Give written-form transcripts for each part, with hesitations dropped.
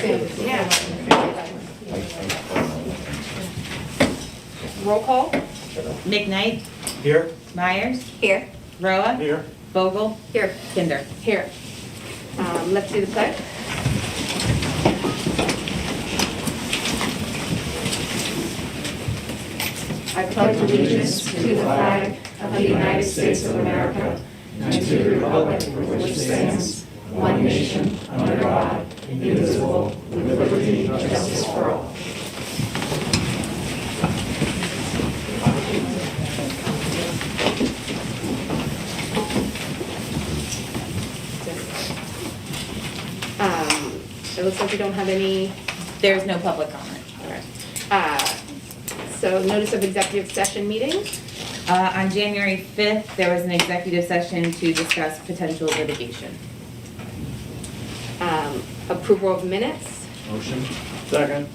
Yeah. Roll call? McKnight, Here. Myers, Here. Roa, Here. Vogel, Here. Kinder. Here. Let's do the pledge. I pledge allegiance to the flag of the United States of America and to the republic for which it stands, one nation, under God, indivisible, with liberty and justice for all. It looks like we don't have any. There's no public comment. So notice of executive session meeting. On January 5th, there was an executive session to discuss potential litigation. Approval of minutes. Motion. Second.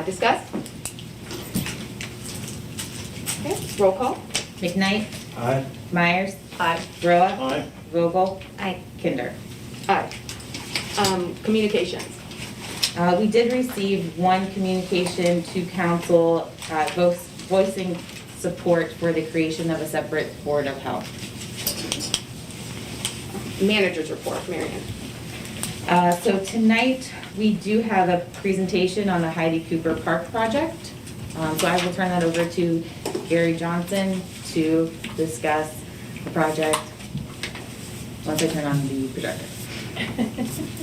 Discuss. Okay, roll call. McKnight, Aye. Myers, Aye. Roa, Aye. Vogel, Kinder. Aye. Communications. We did receive one communication to council voicing support for the creation of a separate Board of Health. Managers report, Marion. So tonight, we do have a presentation on the Heidi Cooper Park project. So I will turn that over to Gary Johnson to discuss the project once I turn on the projector.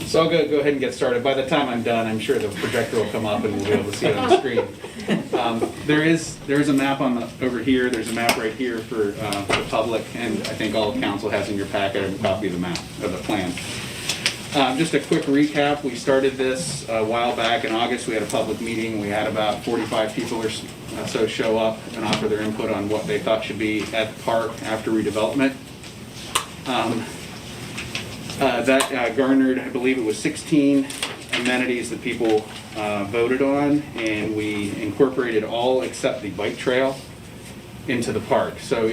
So I'll go ahead and get started. By the time I'm done, I'm sure the projector will come up and we'll be able to see it on the screen. There is a map over here. There's a map right here for the public, and I think all of council has in your packet a copy of the map, of the plan. Just a quick recap. We started this a while back in August. We had a public meeting. We had about 45 people or so show up and offer their input on what they thought should be at the park after redevelopment. That garnered, I believe it was 16 amenities that people voted on, and we incorporated all except the bike trail into the park. So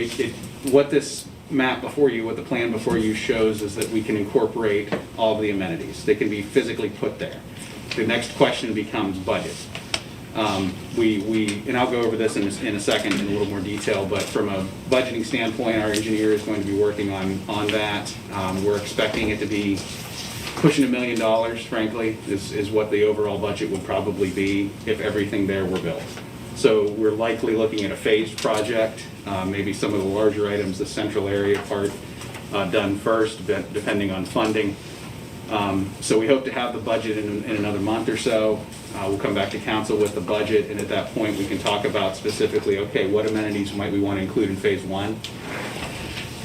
what this map before you, what the plan before you shows is that we can incorporate all of the amenities. They can be physically put there. The next question becomes budget. And I'll go over this in a second in a little more detail, but from a budgeting standpoint, our engineer is going to be working on that. We're expecting it to be pushing $1 million, frankly, is what the overall budget would probably be if everything there were built. So we're likely looking at a phased project, maybe some of the larger items, the central area part, done first, depending on funding. So we hope to have the budget in another month or so. We'll come back to council with the budget, and at that point we can talk about specifically, okay, what amenities might we want to include in phase one.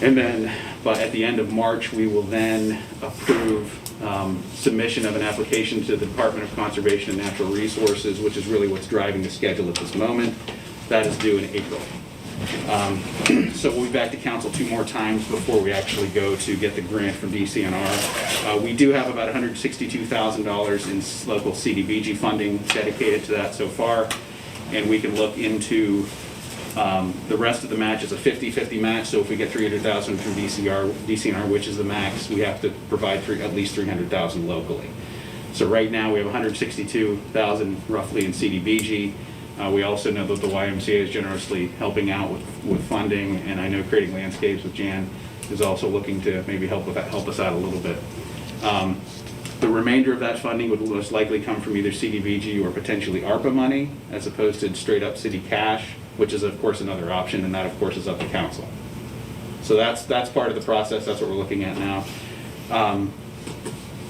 And then, but at the end of March, we will then approve submission of an application to the Department of Conservation and Natural Resources, which is really what's driving the schedule at this moment. That is due in April. So we'll be back to council 2 more times before we actually go to get the grant from DCNR. We do have about $162,000 in local CDBG funding dedicated to that so far, and we can look into the rest of the match is a 50-50 match. So if we get $300,000 from DCNR, which is the max, we have to provide at least $300,000 locally. So right now we have $162,000 roughly in CDBG. We also know that the Ymca is generously helping out with funding, and I know Creating Landscapes with Jan is also looking to maybe help us out a little bit. The remainder of that funding would most likely come from either CDBG or potentially ARPA money, as opposed to straight up city cash, which is of course another option, and that of course is up to council. So that's part of the process. That's what we're looking at now.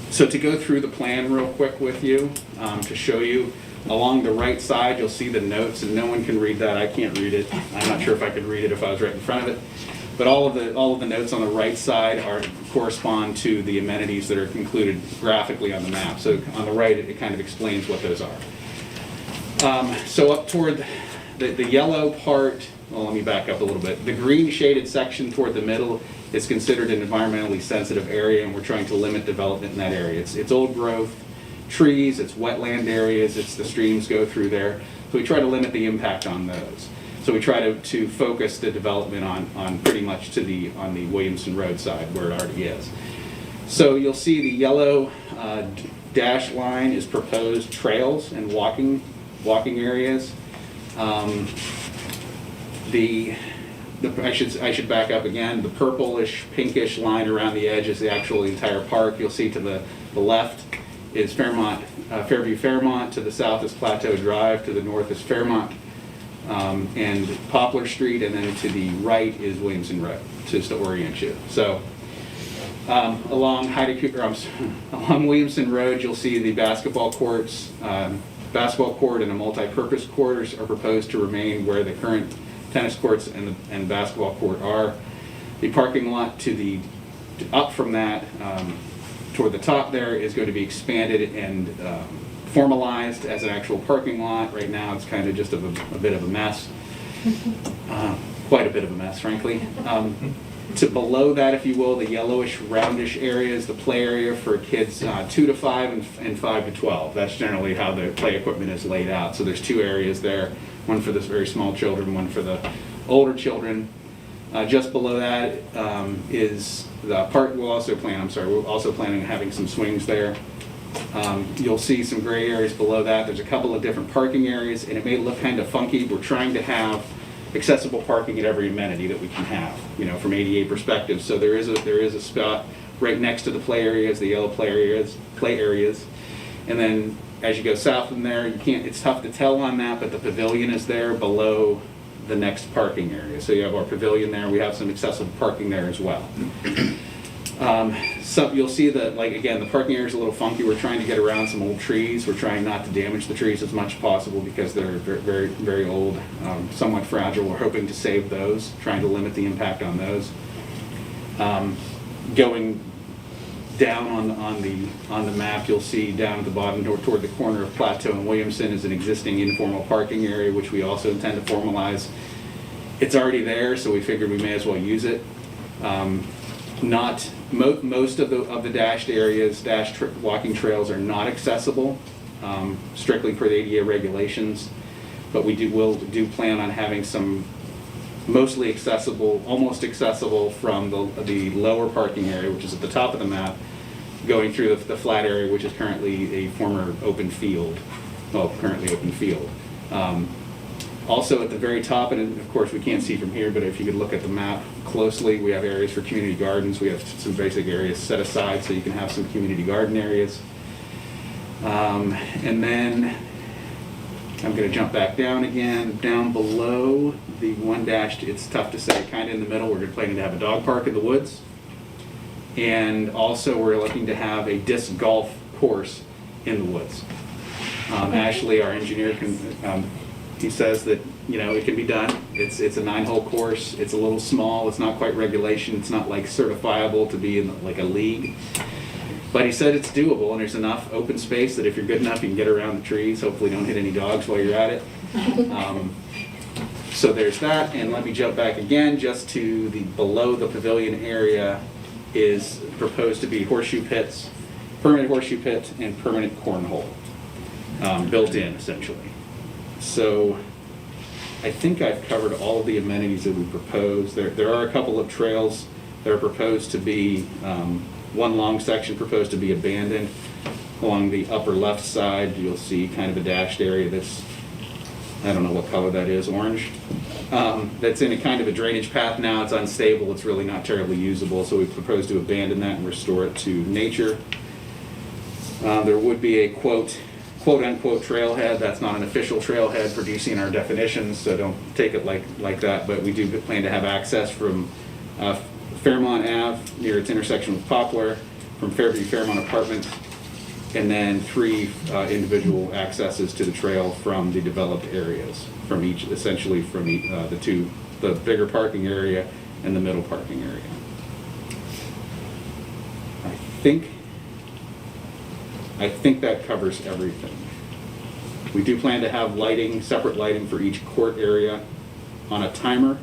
So to go through the plan real quick with you, to show you. Along the right side, you'll see the notes, and no one can read that. I can't read it. I'm not sure if I could read it if I was right in front of it. But all of the notes on the right side correspond to the amenities that are included graphically on the map. So on the right, it kind of explains what those are. So up toward the yellow part, well, let me back up a little bit. The green shaded section toward the middle is considered an environmentally sensitive area, and we're trying to limit development in that area. It's old growth. Trees, it's wetland areas, it's the streams go through there. So we try to limit the impact on those. So we try to focus the development on pretty much on the Williamson Road side where it already is. So you'll see the yellow dash line is proposed trails and walking areas. I should back up again. The purplish, pinkish line around the edge is the actual entire park. You'll see to the left is Fairview Fairmont. To the south is Plateau Drive. To the north is Fairmont and Poplar Street. And then to the right is Williamson Road, just to orient you. So along Williamson Road, you'll see the basketball courts. Basketball court and a multi-purpose court are proposed to remain where the current tennis courts and basketball court are. The parking lot up from that toward the top there is going to be expanded and formalized as an actual parking lot. Right now it's kind of just a bit of a mess. Quite a bit of a mess, frankly. To below that, if you will, the yellowish, roundish area is the play area for kids 2 to 5 and 5 to 12. That's generally how the play equipment is laid out. So there's 2 areas there, one for the very small children, one for the older children. Just below that is the park. We're also planning on having some swings there. You'll see some gray areas below that. There's a couple of different parking areas, and it may look kind of funky. We're trying to have accessible parking at every amenity that we can have, from ADA perspective. So there is a spot right next to the play areas, the yellow play areas, and then as you go south from there, it's tough to tell on that, but the pavilion is there below the next parking area. So you have our pavilion there. We have some accessible parking there as well. So you'll see that, again, the parking area is a little funky. We're trying to get around some old trees. We're trying not to damage the trees as much as possible because they're very, very old, somewhat fragile. We're hoping to save those, trying to limit the impact on those. Going down on the map, you'll see down at the bottom toward the corner of Plateau and Williamson is an existing informal parking area, which we also intend to formalize. It's already there, so we figured we may as well use it. Most of the dashed areas, walking trails are not accessible, strictly per the ADA regulations, but will plan on having some mostly accessible, almost accessible from the lower parking area, which is at the top of the map, going through the flat area, which is currently a former open field. Also at the very top, and of course we can't see from here, but if you could look at the map closely, we have areas for community gardens. We have some basic areas set aside so you can have some community garden areas. And then I'm going to jump back down again. Down below the one dashed, it's tough to say, kind of in the middle, we're planning to have a dog park in the woods. And also we're looking to have a disc golf course in the woods. Ashley, our engineer, he says that it can be done. It's a 9-hole course. It's a little small. It's not quite regulation. It's not certifiable to be in a league. But he said it's doable, and there's enough open space that if you're good enough, you can get around the trees. Hopefully, don't hit any dogs while you're at it. So there's that. And let me jump back again, just to below the pavilion area is proposed to be horseshoe pits, permanent horseshoe pit, and permanent cornhole built in essentially. So I think I've covered all of the amenities that we proposed. There are a couple of trails that are proposed to be, one long section proposed to be abandoned. Along the upper left side, you'll see kind of a dashed area that's, I don't know what color that is, orange. That's in a kind of a drainage path now. It's unstable. It's really not terribly usable, so we propose to abandon that and restore it to nature. There would be a quote-unquote trailhead. That's not an official trailhead for DC in our definitions, so don't take it like that, but we do plan to have access from Fairmont Ave near its intersection with Poplar, from Fairview Fairmont Apartments, and then 3 individual accesses to the trail from the developed areas, from each, essentially from the bigger parking area and the middle parking area. I think that covers everything. We do plan to have separate lighting for each court area on a timer.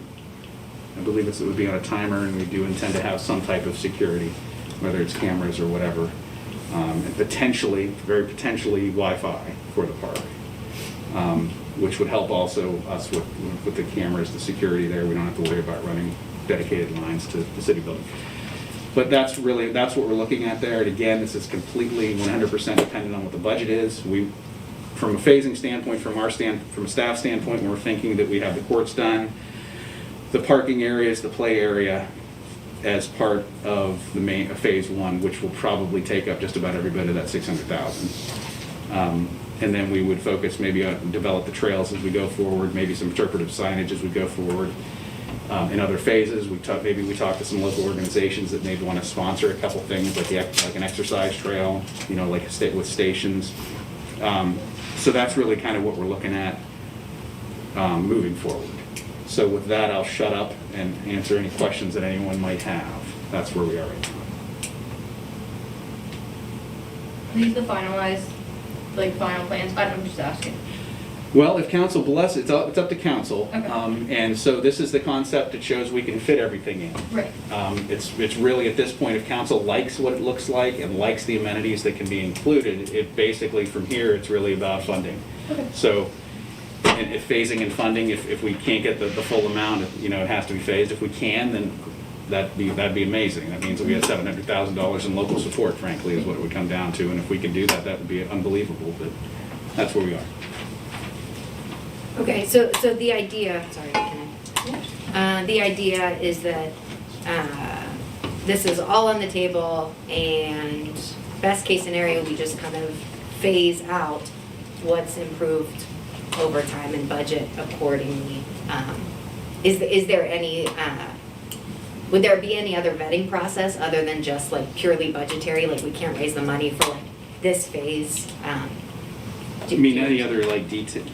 I believe it would be on a timer, and we do intend to have some type of security, whether it's cameras or whatever, and very potentially Wi-Fi for the park, which would help also us with the cameras, the security there. We don't have to worry about running dedicated lines to the city building. But that's what we're looking at there. And again, this is completely 100% dependent on what the budget is. From a phasing standpoint, from a staff standpoint, we're thinking that we have the courts done, the parking areas, the play area as part of the main phase one, which will probably take up just about every bit of that $600,000. And then we would focus maybe on develop the trails as we go forward, maybe some interpretive signage as we go forward. In other phases, maybe we talk to some local organizations that maybe want to sponsor a couple things like an exercise trail, like with stations. So that's really kind of what we're looking at moving forward. So with that, I'll shut up and answer any questions that anyone might have. That's where we are right now. These the finalized, final plans? I'm just asking. Well, if council bless, it's up to council. Okay. And so this is the concept that shows we can fit everything in. Right. It's really at this point, if council likes what it looks like and likes the amenities that can be included, it basically from here, it's really about funding. Okay. So, and if phasing and funding, if we can't get the full amount, it has to be phased. If we can, then that'd be amazing. That means that we have $700,000 in local support, frankly, is what it would come down to. And if we could do that, that would be unbelievable. But that's where we are. Okay, so the idea, sorry, the idea is that this is all on the table, and best case scenario, we just kind of phase out what's improved over time and budget accordingly. Is there any, would there be any other vetting process other than just purely budgetary, we can't raise the money for this phase? You mean any other detail?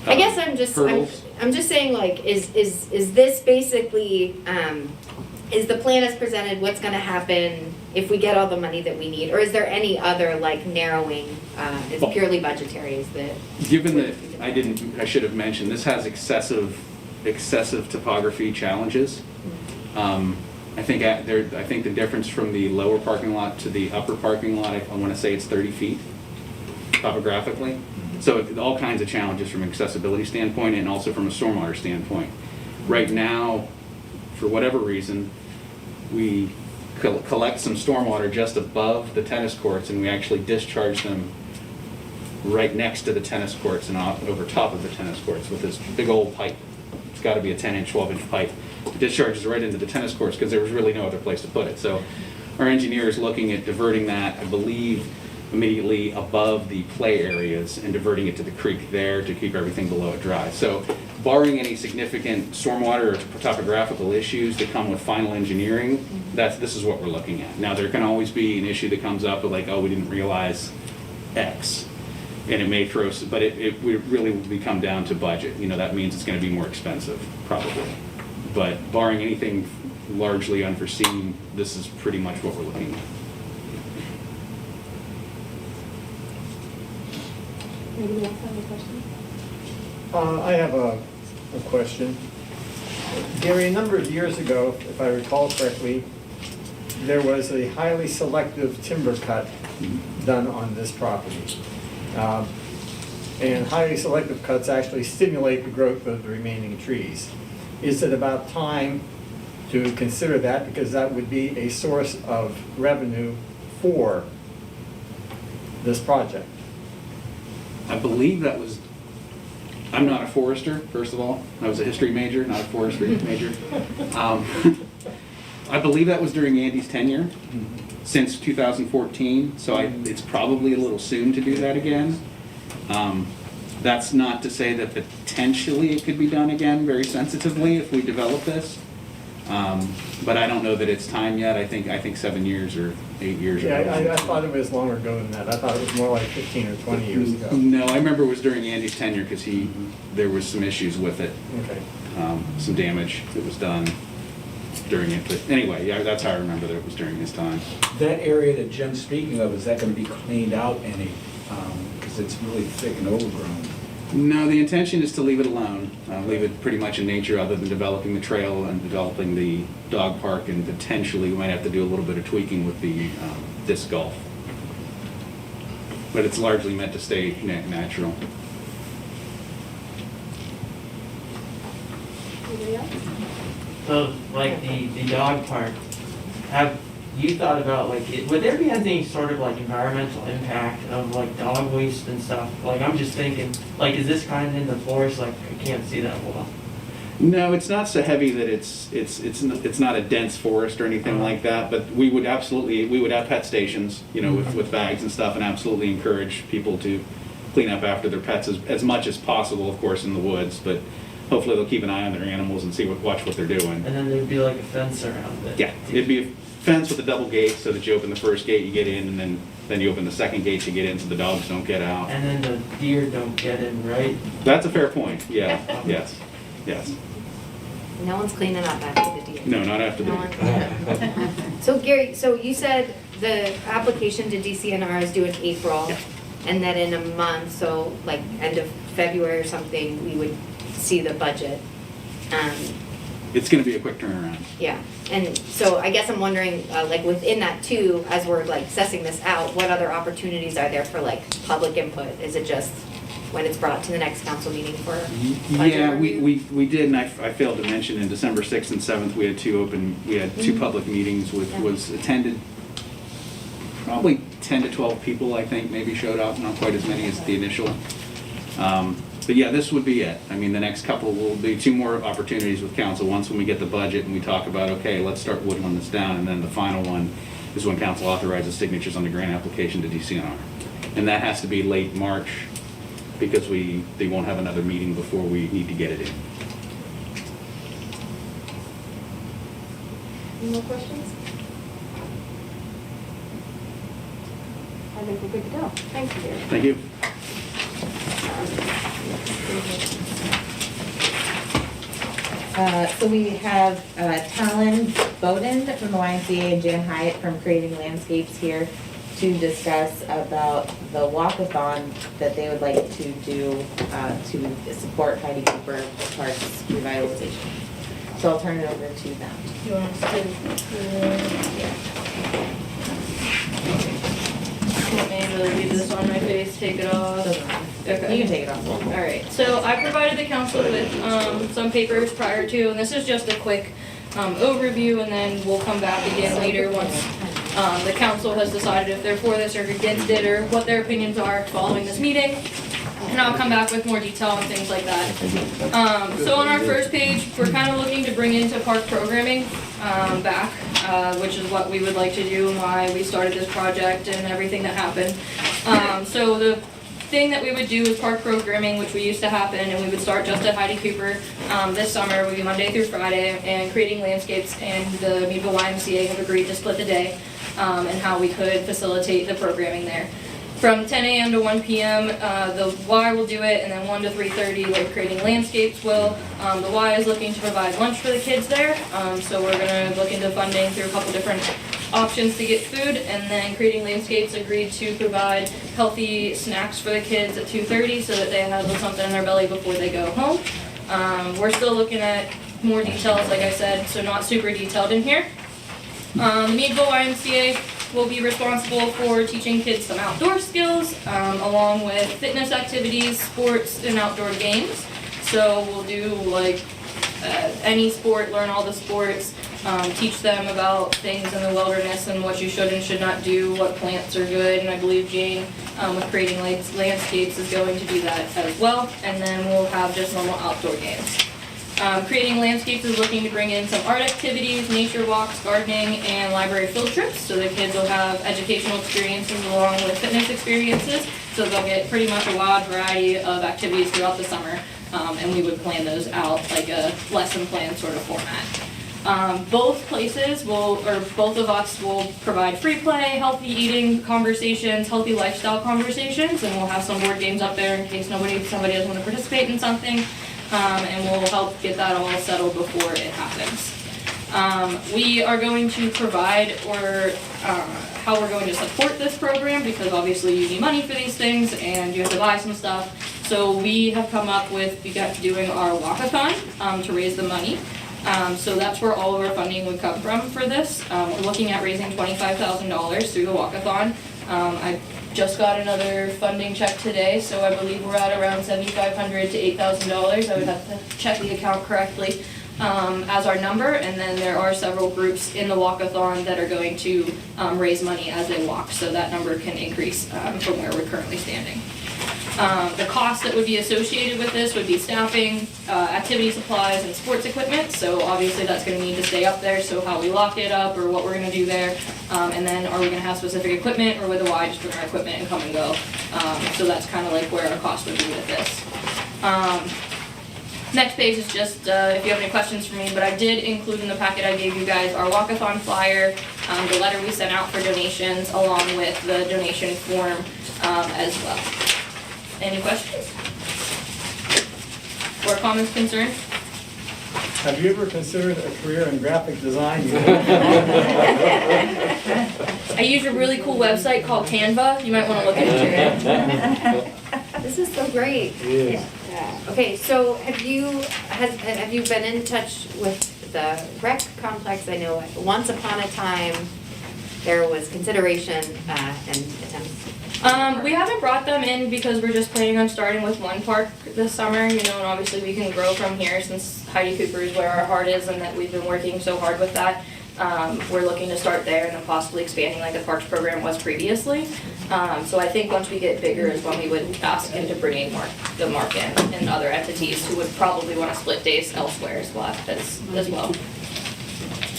I guess hurdles? I'm just saying is this basically is the plan as presented what's going to happen if we get all the money that we need, or is there any other narrowing? It's purely budgetary. Is that given that I should have mentioned this has excessive topography challenges. I think the difference from the lower parking lot to the upper parking lot, I want to say it's 30 feet topographically. So all kinds of challenges from an accessibility standpoint and also from a stormwater standpoint. Right now, for whatever reason, we collect some stormwater just above the tennis courts, and we actually discharge them right next to the tennis courts and over top of the tennis courts with this big old pipe. It's got to be a 10-inch, 12-inch pipe. It discharges right into the tennis courts because there was really no other place to put it. So our engineer is looking at diverting that, I believe, immediately above the play areas and diverting it to the creek there to keep everything below it dry. So barring any significant stormwater or topographical issues that come with final engineering, this is what we're looking at. Now there can always be an issue that comes up with we didn't realize X, and it may throw, but it really will come down to budget. That means it's going to be more expensive probably. But barring anything largely unforeseen, this is pretty much what we're looking at. Anybody else have a question? I have a question. Gary, a number of years ago, if I recall correctly, there was a highly selective timber cut done on this property. And highly selective cuts actually stimulate the growth of the remaining trees. Is it about time to consider that, because that would be a source of revenue for this project? I believe that was, I'm not a forester, first of all. I was a history major, not a forestry major. I believe that was during Andy's tenure, since 2014, so it's probably a little soon to do that again. That's not to say that potentially it could be done again very sensitively if we develop this. But I don't know that it's time yet. I think 7 years or 8 years ago. Yeah, I thought it was longer ago than that. I thought it was more like 15 or 20 years ago. No, I remember it was during Andy's tenure because there was some issues with it. Okay. Some damage that was done during it. But anyway, yeah, that's how I remember that it was during his time. That area that Jim's speaking of, is that going to be cleaned out any? Because it's really thick and overgrown. No, the intention is to leave it alone. Leave it pretty much in nature other than developing the trail and developing the dog park, and potentially we might have to do a little bit of tweaking with the disc golf. But it's largely meant to stay natural. Anybody else? So, like the dog park, have you thought about, like, would there be any sort of, like, environmental impact of, like, dog waste and stuff? Like, I'm just thinking, like, is this kind of in the forest? Like, I can't see that well. No, it's not so heavy that it's not a dense forest or anything like that, but we would have pet stations, you know, with bags and stuff, and absolutely encourage people to clean up after their pets as much as possible, of course, in the woods, but hopefully they'll keep an eye on their animals and watch what they're doing. And then there'd be, like, a fence around it. Yeah, it'd be a fence with a double gate so that you open the first gate, you get in, and then you open the second gate to get in so the dogs don't get out. And then the deer don't get in, right? That's a fair point, yeah, yes. No one's cleaning up after the deer. No, not after No the one's cleaning up. So Gary, so you said the application to DCNR is due in April, Yeah. and that in a month, so like end of February or something, we would see the budget. It's gonna be a quick turnaround. Yeah, and so I guess I'm wondering, like within that too, as we're like assessing this out, what other opportunities are there for like public input? Is it just when it's brought to the next council meeting for budget Yeah, review? we did, and I failed to mention, in December 6th and 7th, we had two public meetings, was attended, probably 10 to 12 people, I think, maybe showed up, not quite as many as the initial. But yeah, this would be it. I mean, the next couple will be 2 more opportunities with council. Once when we get the budget and we talk about, okay, let's start whittling this down, and then the final one is when council authorizes signatures on the grant application to DCNR. And that has to be late March, because they won't have another meeting before we need to get it in. Any more questions? I think we're good to go. Thank you, Gary. Thank you. So we have Talon Bowden from the YMCA and Jan Hyatt from Creating Landscapes here to discuss about the walkathon that they would like to do to support Heidi Cooper Park's revitalization. So I'll turn it over to them. You want us to? Want me to leave this on my face, take it off? Okay. You can take it off. All right, so I provided the council with some papers prior to, and this is just a quick overview, and then we'll come back again later once the council has decided if they're for this or against it, or what their opinions are following this meeting. And I'll come back with more detail and things like that. So on our first page, we're kind of looking to bring into park programming back, which is what we would like to do and why we started this project and everything that happened. So the thing that we would do is park programming, which we used to happen, and we would start just at Heidi Cooper this summer. Would be Monday through Friday, and Creating Landscapes and the Meadville YMCA have agreed to split the day and how we could facilitate the programming there. From 10 a.m. to 1 p.m., the Y will do it, and then 1 to 3:30, like Creating Landscapes will. The Y is looking to provide lunch for the kids there, so we're going to look into funding through a couple different options to get food, and then Creating Landscapes agreed to provide healthy snacks for the kids at 2:30 so that they have something in their belly before they go home. We're still looking at more details, like I said, so not super detailed in here. Meadville YMCA will be responsible for teaching kids some outdoor skills, along with fitness activities, sports, and outdoor games. So we'll do like any sport, learn all the sports, teach them about things in the wilderness and what you should and should not do, what plants are good, and I believe Jane with Creating Landscapes is going to do that as well. And then we'll have just normal outdoor games. Creating Landscapes is looking to bring in some art activities, nature walks, gardening, and library field trips. So the kids will have educational experiences along with fitness experiences. So they'll get pretty much a wide variety of activities throughout the summer. And we would plan those out like a lesson plan sort of format. Both places both of us will provide free play, healthy eating conversations, healthy lifestyle conversations, and we'll have some board games up there in case somebody doesn't want to participate in something. And we'll help get that all settled before it happens. We are going to provide how we're going to support this program, because obviously you need money for these things and you have to buy some stuff. So we have come up with doing our walkathon to raise the money. So that's where all of our funding would come from for this. We're looking at raising $25,000 through the walkathon. I just got another funding check today, so I believe we're at around $7,500 to $8,000. I would have to check the account correctly. as our number, and then there are several groups in the walkathon that are going to raise money as they walk, so that number can increase from where we're currently standing. The cost that would be associated with this would be staffing, activity supplies, and sports equipment. So obviously that's going to need to stay up there, so how we lock it up or what we're going to do there. And then are we going to have specific equipment, or with the Y just bring our equipment and come and go. So that's kind of like where our cost would be with this. Next page is just if you have any questions for me, but I did include in the packet I gave you guys our walkathon flyer, the letter we sent out for donations, along with the donation form as well. Any questions? Or comments, concerns? Have you ever considered a career in graphic design? I use a really cool website called Canva. You might want to look into it. This is so great. Yeah. Okay, so have you been in touch with the rec complex? I know once upon a time there was consideration and attempts. We haven't brought them in because we're just planning on starting with one park this summer, you know, and obviously we can grow from here since Heidi Cooper is where our heart is and that we've been working so hard with that. We're looking to start there and then possibly expanding like the parks program was previously. So I think once we get bigger is when we would ask into bringing the Mark in and other entities who would probably want to split days elsewhere as well.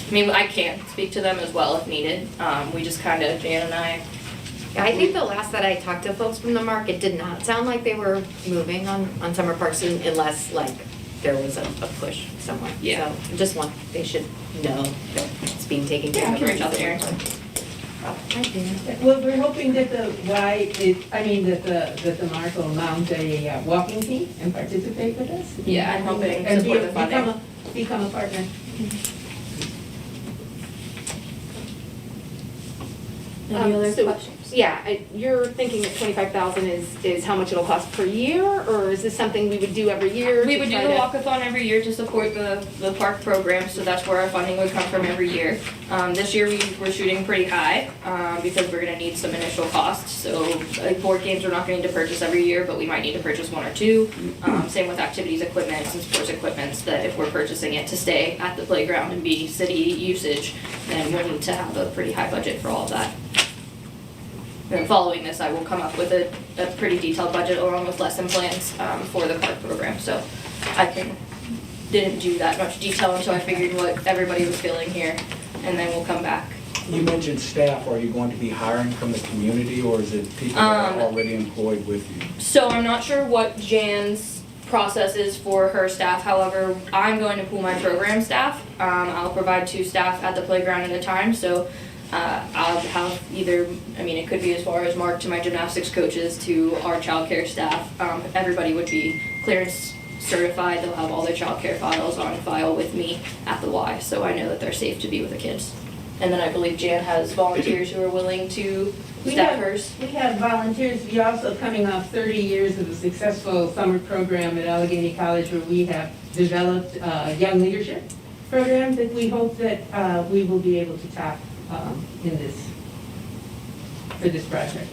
I mean, I can speak to them as well if needed. We just kind of, Jan and I. Yeah, I think the last that I talked to folks from the Mark, it did not sound like they were moving on summer parks unless like there was a push somewhere. Yeah. So just they should know that it's being taken care of. Reach out to Aaron. Well, we're hoping that that the Mark will mount a walking team and participate with us. Yeah, I'm hoping to And support the funding. become a partner. Any other So, questions? Yeah, you're thinking that 25,000 is how much it'll cost per year, or is this something we would do every year? We to would do try the to- walkathon every year to support the park program, so that's where our funding would come from every year. This year we're shooting pretty high because we're gonna need some initial costs. So like board games we're not gonna need to purchase every year, but we might need to purchase one or two. Same with activities equipment and sports equipment, that if we're purchasing it to stay at the playground and be city usage, then we'll need to have a pretty high budget for all of that. And following this, I will come up with a pretty detailed budget along with lesson plans for the park program. So didn't do that much detail until I figured what everybody was feeling here, and then we'll come back. You mentioned staff. Are you going to be hiring from the community, or is it people that are already employed with you? So I'm not sure what Jan's process is for her staff. However, I'm going to pool my program staff. I'll provide 2 staff at the playground at a time. So I'll have it could be as far as Mark to my gymnastics coaches to our childcare staff. Everybody would be clearance certified. They'll have all their childcare files on file with me at the Y, so I know that they're safe to be with the kids. And then I believe Jan has volunteers who are willing to staff hers. We have volunteers. We're also coming off 30 years of a successful summer program at Allegheny College where we have developed a young leadership program that we hope that we will be able to tap for this project.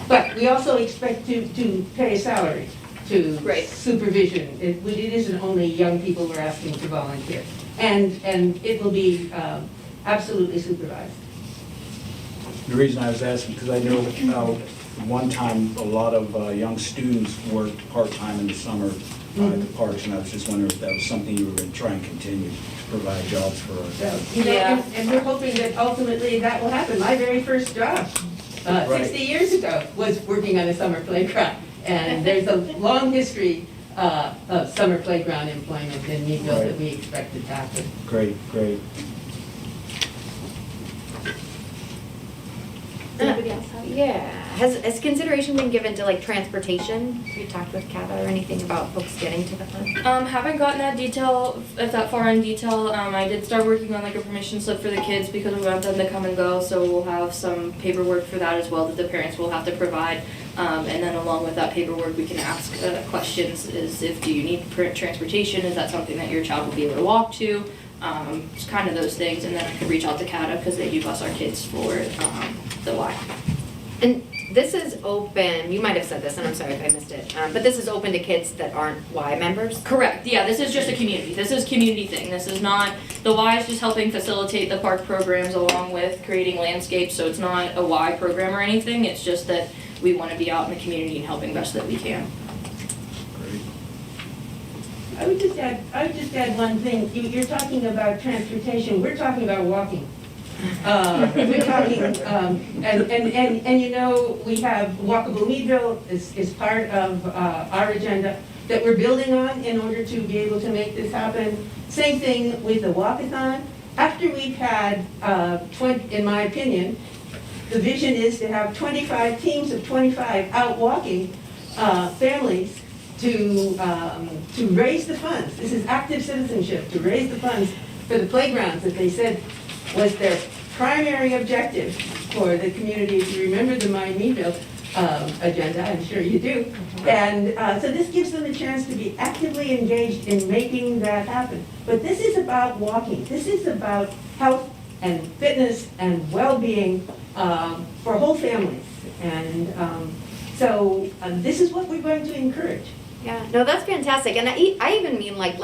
But we also expect to pay a salary to Right. supervision. It isn't only young people we're asking to volunteer. And it will be absolutely supervised. The reason I was asking, because I know one time a lot of young students worked part-time in the summer at the parks, and I was just wondering if that was something you were going to try and continue to provide jobs for us. So, Yeah. and we're hoping that ultimately that will happen. My very first job, Right. 60 years ago, was working on a summer playground. And there's a long history of summer playground employment in Meadville that we expect to happen. Great. Anybody else have? Yeah, has consideration been given to like transportation? Have you talked with Kata or anything about folks getting to the park? Haven't gotten that far in detail. I did start working on like a permission slip for the kids because we want them to come and go, so we'll have some paperwork for that as well that the parents will have to provide. And then along with that paperwork, we can ask questions do you need transportation? Is that something that your child will be able to walk to? Just kind of those things, and then I can reach out to Kata because they do bus our kids for the Y. And this is open, you might have said this, and I'm sorry if I missed it, but this is open to kids that aren't Y members? Correct, yeah, this is just a community, this is community thing, this is not, the Y is just helping facilitate the park programs along with creating landscapes, so it's not a Y program or anything, it's just that we want to be out in the community and helping best that we can. I would just add one thing. You're talking about transportation, we're talking about walking. We're talking, and you know, we have Walkable Meadville is part of our agenda that we're building on in order to be able to make this happen. Same thing with the Walkathon. After we've had, in my opinion, the vision is to have 25 teams of 25 out walking families to raise the funds. This is active citizenship, to raise the funds for the playgrounds that they said was their primary objective for the community. If you remember the My Meadville agenda, I'm sure you do. And so this gives them a chance to be actively engaged in making that happen. But this is about walking. This is about health and fitness and well-being for whole families. And so this is what we're going to encourage. Yeah, no, that's fantastic, and I even mean like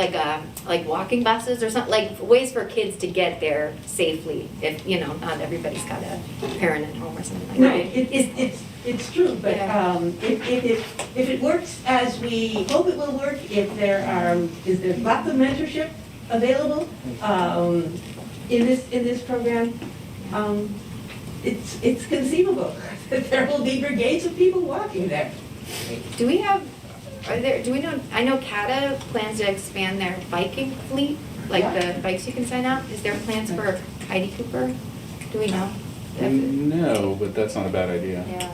walking buses or something, like ways for kids to get there safely. If you know, not everybody's got a parent at home or something like No, that. it's true, but if it works as we hope it will work, if is there lots of mentorship available in this program, it's conceivable that there will be brigades of people walking there. Do we know, I know CATA plans to expand their biking fleet, like the bikes you can sign up. Is there plans for Heidi Cooper? Do we know? No, but that's not a bad idea. Yeah.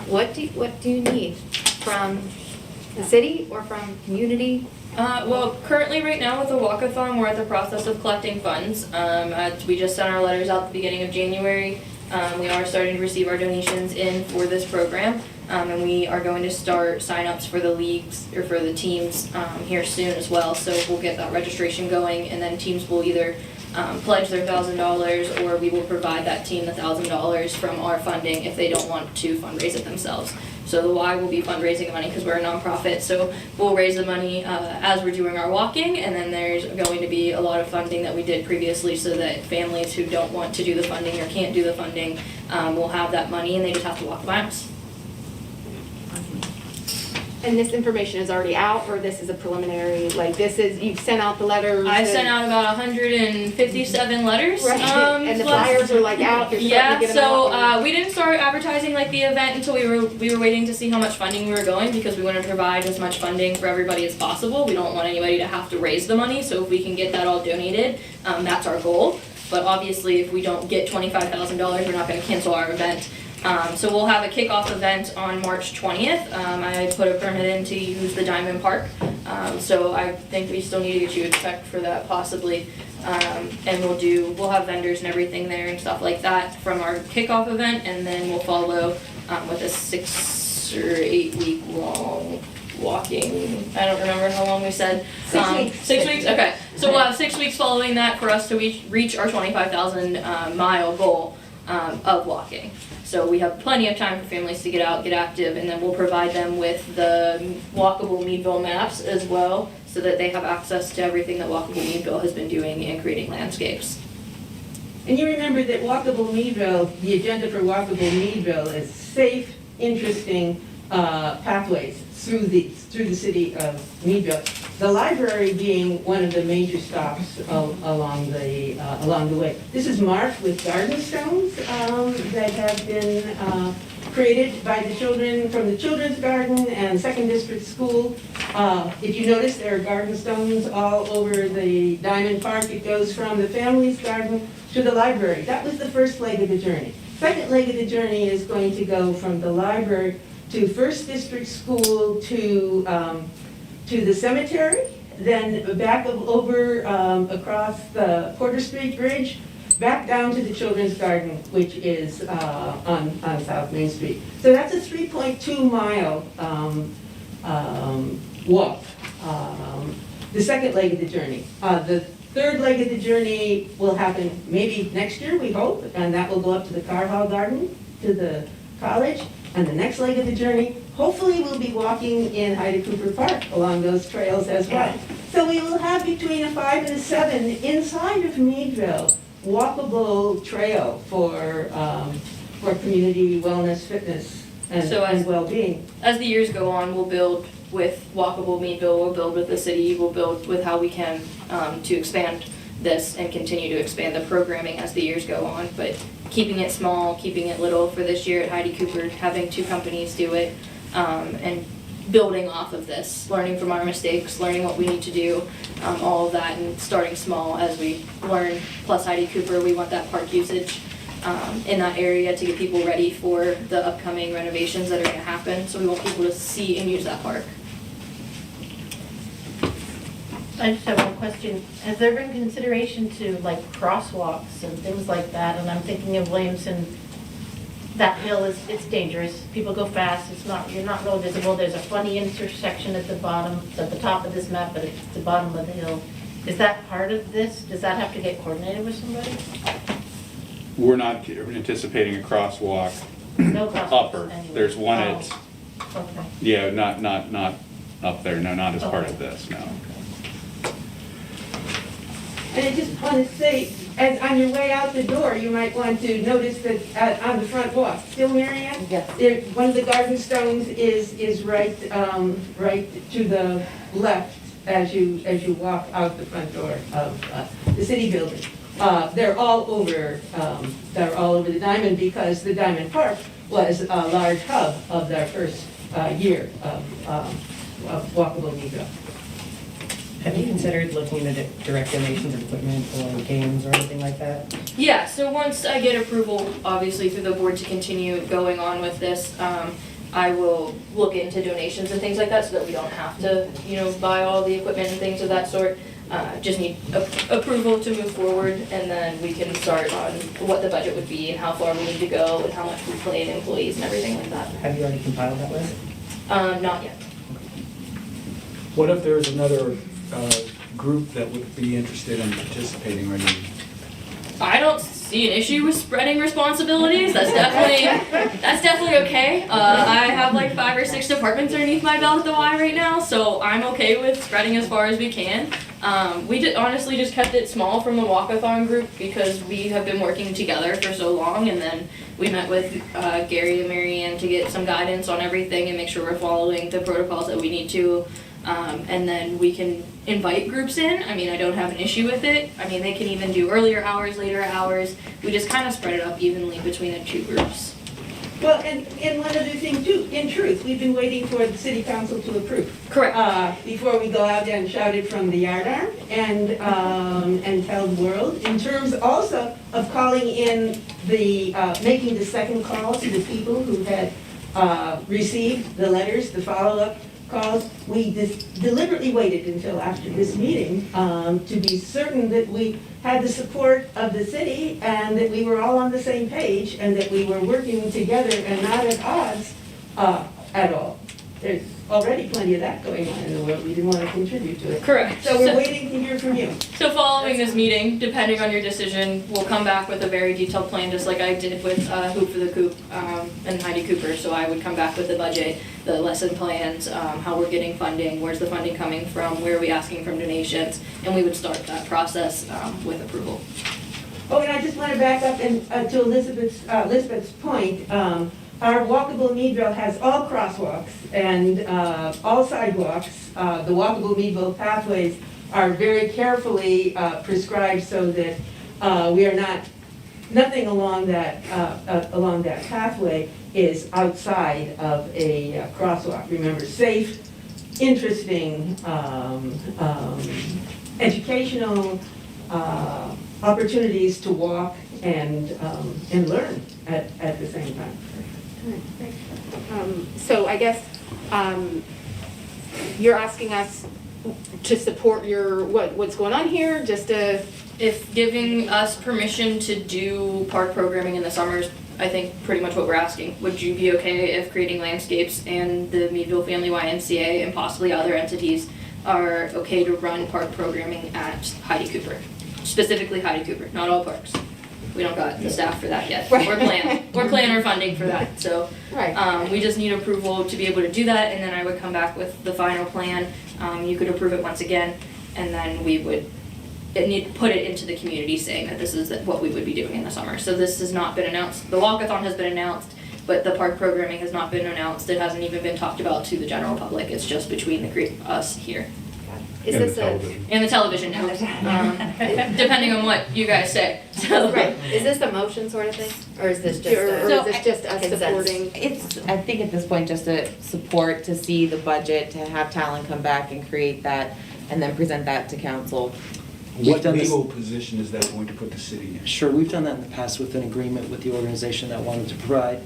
What do you need from the city or from community? Well, currently right now with the Walkathon, we're at the process of collecting funds. We just sent our letters out at the beginning of January. We are starting to receive our donations in for this program. And we are going to start signups for the leagues or for the teams here soon as well. So we'll get that registration going, and then teams will either pledge their $1,000 or we will provide that team the $1,000 from our funding if they don't want to fundraise it themselves. So the Y will be fundraising money because we're a nonprofit. So we'll raise the money as we're doing our walking, and then there's going to be a lot of funding that we did previously so that families who don't want to do the funding or can't do the funding will have that money, and they just have to walk the miles. And this information is already out, or this is a preliminary, like this is, you've sent out the letters? I sent out about 157 letters. Right, and the flyers are like out, you're starting Yeah, to get them so out? we didn't start advertising like the event until we were waiting to see how much funding we were going, because we want to provide as much funding for everybody as possible. We don't want anybody to have to raise the money, so if we can get that all donated, that's our goal. But obviously, if we don't get $25,000, we're not going to cancel our event. So we'll have a kickoff event on March 20th. I put a permit in to use the Diamond Park. So I think we still need to get you a check for that possibly. And we'll have vendors and everything there and stuff like that from our kickoff event, and then we'll follow with a 6 or 8 week long walking. I don't remember how long we said. 6 weeks. 6 weeks? Okay. So we'll have 6 weeks following that for us to reach our 25,000 mile goal of walking. So we have plenty of time for families to get out, get active, and then we'll provide them with the Walkable Meadville maps as well, so that they have access to everything that Walkable Meadville has been doing in creating landscapes. And you remember that Walkable Meadville, the agenda for Walkable Meadville is safe, interesting pathways through the city of Meadville. The library being one of the major stops along the way. This is marked with garden stones that have been created by the children from the Children's Garden and Second District School. If you notice, there are garden stones all over the Diamond Park. It goes from the family's garden to the library. That was the first leg of the journey. Second leg of the journey is going to go from the library to First District School to the cemetery, then back over across the Porter Street Bridge, back down to the Children's Garden, which is on South Main Street. So that's a 3.2 mile walk, the second leg of the journey. The third leg of the journey will happen maybe next year, we hope, and that will go up to the Car Hall Garden, to the college. And the next leg of the journey, hopefully we'll be walking in Heidi Cooper Park along those trails as well. So we will have between a 5 and a 7 inside of Meadville, walkable trail for community wellness, fitness, So and well-being. As the years go on, we'll build with Walkable Meadville, we'll build with the city, we'll build with how we can to expand this and continue to expand the programming as the years go on. But keeping it small, keeping it little for this year at Heidi Cooper, having 2 companies do it, and building off of this, learning from our mistakes, learning what we need to do, all of that, and starting small as we learn. Plus Heidi Cooper, we want that park usage in that area to get people ready for the upcoming renovations that are going to happen. So we want people to see and use that park. I just have one question. Has there been consideration to like crosswalks and things like that? And I'm thinking of Williamson, that hill it's dangerous. People go fast, you're not really visible. There's a funny intersection at the bottom, it's at the top of this map, but it's the bottom of the hill. Is that part of this? Does that have to get coordinated with somebody? We're not anticipating a crosswalk No crosswalks upper. anyway. There's one Oh, at, okay. yeah, not up there, no, not as part of this, no. And I just want to say, as on your way out the door, you might want to notice that on the front walk, still Marianne? Yes. One of the garden stones is right to the left as you walk out the front door of the city building. They're all over the Diamond because the Diamond Park was a large hub of their first year of walkable Meadville. Have you considered looking at direct donations of equipment or games or anything like that? Yeah, so once I get approval, obviously through the board to continue going on with this, I will look into donations and things like that so that we don't have to, buy all the equipment and things of that sort. Just need approval to move forward, and then we can start on what the budget would be and how far we need to go and how much we play in employees and everything like that. Have you already compiled that list? Not yet. What if there's another group that would be interested in participating or anything? I don't see an issue with spreading responsibilities. That's definitely okay. I have like 5 or 6 departments underneath my belt at the Y right now, so I'm okay with spreading as far as we can. We honestly just kept it small from the Walkathon group because we have been working together for so long, and then we met with Gary and Marianne to get some guidance on everything and make sure we're following the protocols that we need to. And then we can invite groups in. I mean, I don't have an issue with it. I mean, they can even do earlier hours, later hours. We just kind of spread it up evenly between the 2 groups. Well, and one other thing too, in truth, we've been waiting for the city council to approve. Correct. Before we go out and shout it from the yardarm and tell the world. In terms also of calling in making the second call to the people who had received the letters, the follow-up calls. We deliberately waited until after this meeting to be certain that we had the support of the city and that we were all on the same page and that we were working together and not at odds at all. There's already plenty of that going on in the world. We didn't want to contribute to it. Correct. So we're waiting to hear from you. So following this meeting, depending on your decision, we'll come back with a very detailed plan, just like I did with Hoop for the Coop and Heidi Cooper. So I would come back with the budget, the lesson plans, how we're getting funding, where's the funding coming from, where are we asking from donations, and we would start that process with approval. Oh, and I just want to back up and to Elizabeth's point. Our walkable Meadville has all crosswalks and all sidewalks. The walkable Meadville pathways are very carefully prescribed so that nothing along that pathway is outside of a crosswalk. Remember, safe, interesting, educational opportunities to walk and learn at the same time. So I guess you're asking us to support what's going on here, just to... If giving us permission to do park programming in the summers, I think pretty much what we're asking. Would you be okay if creating landscapes and the Meadville Family YMCA and possibly other entities are okay to run park programming at Heidi Cooper. Specifically Heidi Cooper, not all parks. We don't got the staff for that yet, or plan or funding for that, so. Right. We just need approval to be able to do that, and then I would come back with the final plan. You could approve it once again, and then we would put it into the community saying that this is what we would be doing in the summer. So this has not been announced. The Walkathon has been announced, but the park programming has not been announced. It hasn't even been talked about to the general public. It's just between us here. Is this a, And the television now, depending on what you guys say. So. right, is this a motion sort of thing? Or is this just Or a? is this just us Consensus. supporting? It's, I think at this point, just to support, to see the budget, to have Talon come back and create that, and then present that to council. What done this- legal position is that going to put the city in? Sure, we've done that in the past with an agreement with the organization that wanted to provide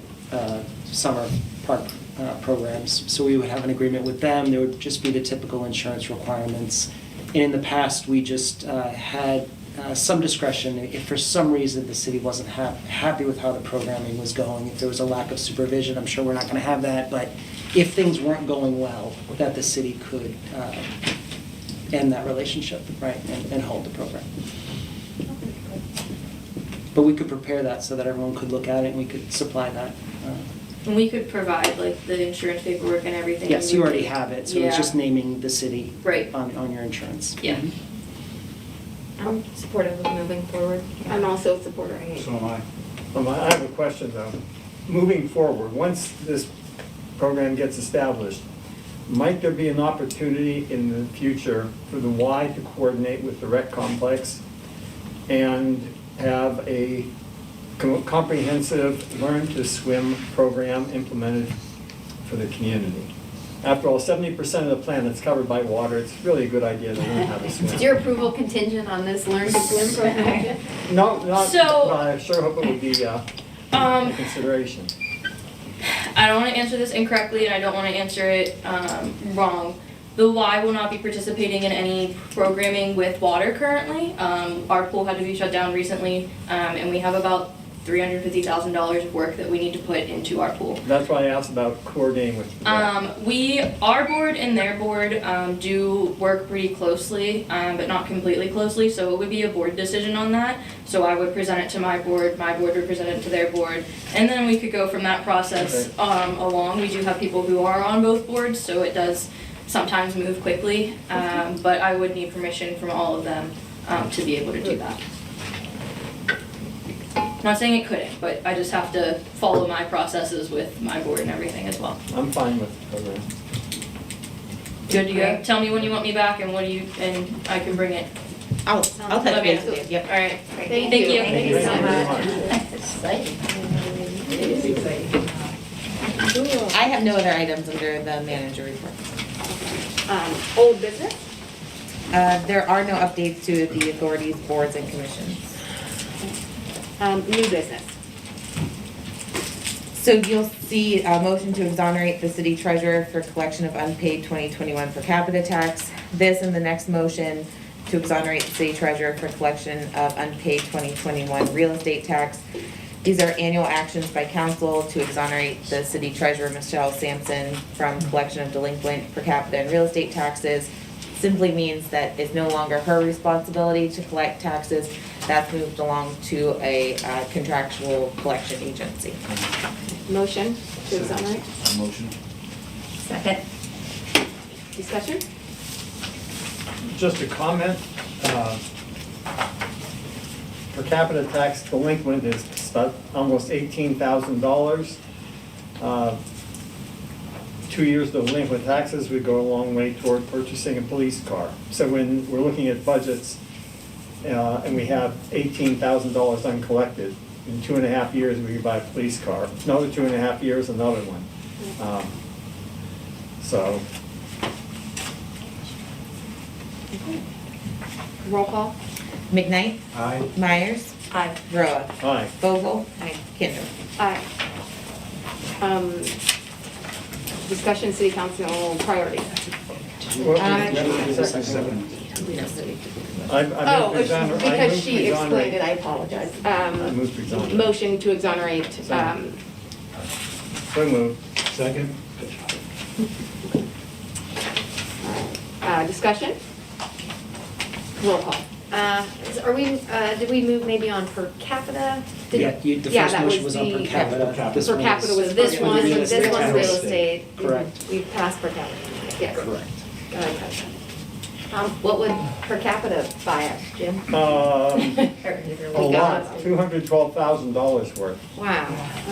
summer park programs. So we would have an agreement with them, there would just be the typical insurance requirements. And in the past, we just had some discretion. If for some reason the city wasn't happy with how the programming was going, if there was a lack of supervision, I'm sure we're not going to have that, but if things weren't going well, that the city could end that relationship, right, and hold the program. But we could prepare that so that everyone could look at it and we could supply that. And we could provide like the insurance paperwork and everything. Yes, you already have it, so it's Yeah. just naming the city Right. on your insurance. Yeah. I'm supportive of moving forward. I'm also a supporter. So am I. I have a question though. Moving forward, once this program gets established, might there be an opportunity in the future for the Y to coordinate with the rec complex and have a comprehensive learn to swim program implemented for the community? After all, 70% of the planet is covered by water. It's really a good idea to learn how to swim. Is your approval contingent on this Learn to Swim program? No, not, So- but I sure hope it would be a consideration. I don't want to answer this incorrectly, and I don't want to answer it wrong. The Y will not be participating in any programming with water currently. Our pool had to be shut down recently, and we have about $350,000 of work that we need to put into our pool. That's why I asked about coordinating with the rec. Our board and their board do work pretty closely, but not completely closely, so it would be a board decision on that. So I would present it to my board would present it to their board, and then we could go from that process along. We do have people who are on both boards, so it does sometimes move quickly, but I would need permission from all of them to be able to do that. Not saying it couldn't, but I just have to follow my processes with my board and everything as well. I'm fine with the program. Good to go. Tell me when you want me back and and I can bring it. I'll touch Okay. base with you, yep. All right. Thank Thank you. you. Thank you very much. I have no other items under the manager report. Old business? There are no updates to the authorities, boards, and commissions. New business. So you'll see a motion to exonerate the city treasurer for collection of unpaid 2021 per capita tax. This and the next motion to exonerate the city treasurer for collection of unpaid 2021 real estate tax. These are annual actions by council to exonerate the city treasurer, Michelle Sampson, from collection of delinquent per capita and real estate taxes. Simply means that it's no longer her responsibility to collect taxes. That's moved along to a contractual collection agency. Motion to exonerate. Motion. Second. Discussion? Just a comment, per capita tax delinquent is about almost $18,000. 2 years of delinquent taxes would go a long way toward purchasing a police car. So when we're looking at budgets, and we have $18,000 uncollected, in 2.5 years, we could buy a police car. Another 2.5 years, another one. So, Roll call? McKnight, Aye. Myers, Aye. Roa, aye. Vogel, Aye. Kinder. Aye. Discussion city council priority. Well, Aye. second. I Oh, moved to exonerate. because she explained it, I apologize. I moved to exonerate. Motion to exonerate, So moved. Second. Discussion? Roll call. Did we move maybe on per capita? Did- Yeah, the Yeah, first that motion was was on per the- capita. yeah, This per one capita is- was So this for one, real this estate. one's Real real estate. estate. Correct. We've passed per capita. Yes. Correct. Got it. What would per capita buy us, Jim? A We got- lot, $212,000 worth. Wow.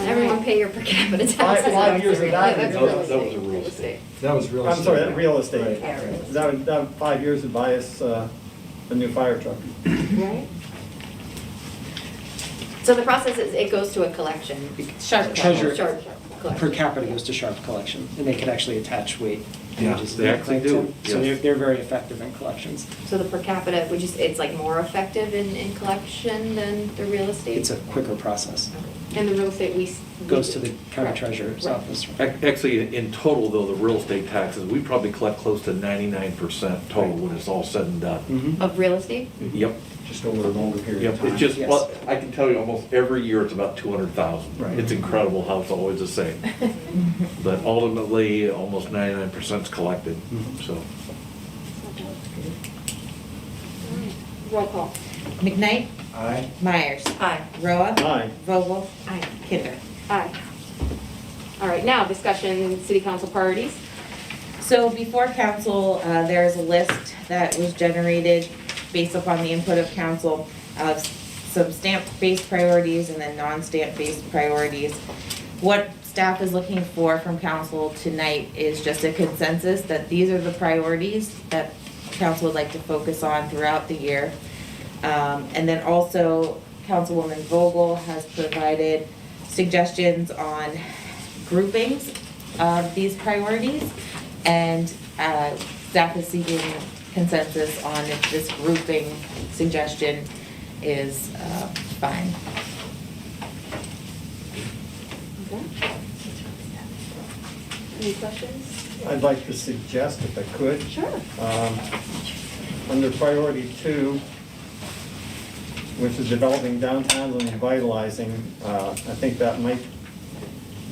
Everyone pay your per capita taxes. 5 years of that. Yeah, that's That real was estate. real estate. That was real I'm estate. sorry, that real estate. Right. That 5 years would buy us a new fire truck. Right? So the process is, it goes to a collection. Sharp Treasurer- Sharp Per collection. capita goes to Sharp Collection, and they can actually attach weight. Yeah, images they in actually there, do, So yes. they're very effective in collections. So the per capita, it's like more effective in collection than the real estate? It's a quicker process. And the real estate we. Goes to the county Correct. treasurer's Right. office. Actually, in total, though, the real estate taxes, we probably collect close to 99% total when it's all said and done. Mhm. Of real estate? Yep, Just over a longer period yep, of time. it's just, Yes. well, I can tell you, almost every year, it's about 200,000. Right. It's incredible how it's always the same. But ultimately, almost 99% is collected, so. Roll call. McKnight, Aye. Myers, Aye. Roa, Aye. Vogel, Aye. Kinder. Aye. All right, now discussion, city council priorities. So before council, there's a list that was generated based upon the input of council of some stamp-based priorities and then non-stamp-based priorities. What staff is looking for from council tonight is just a consensus that these are the priorities that council would like to focus on throughout the year. And then also, Councilwoman Vogel has provided suggestions on groupings of these priorities. And staff is seeking consensus on if this grouping suggestion is fine. Okay. Any questions? I'd like to suggest, if I could, Sure. under priority 2, which is developing downtown and revitalizing, I think that might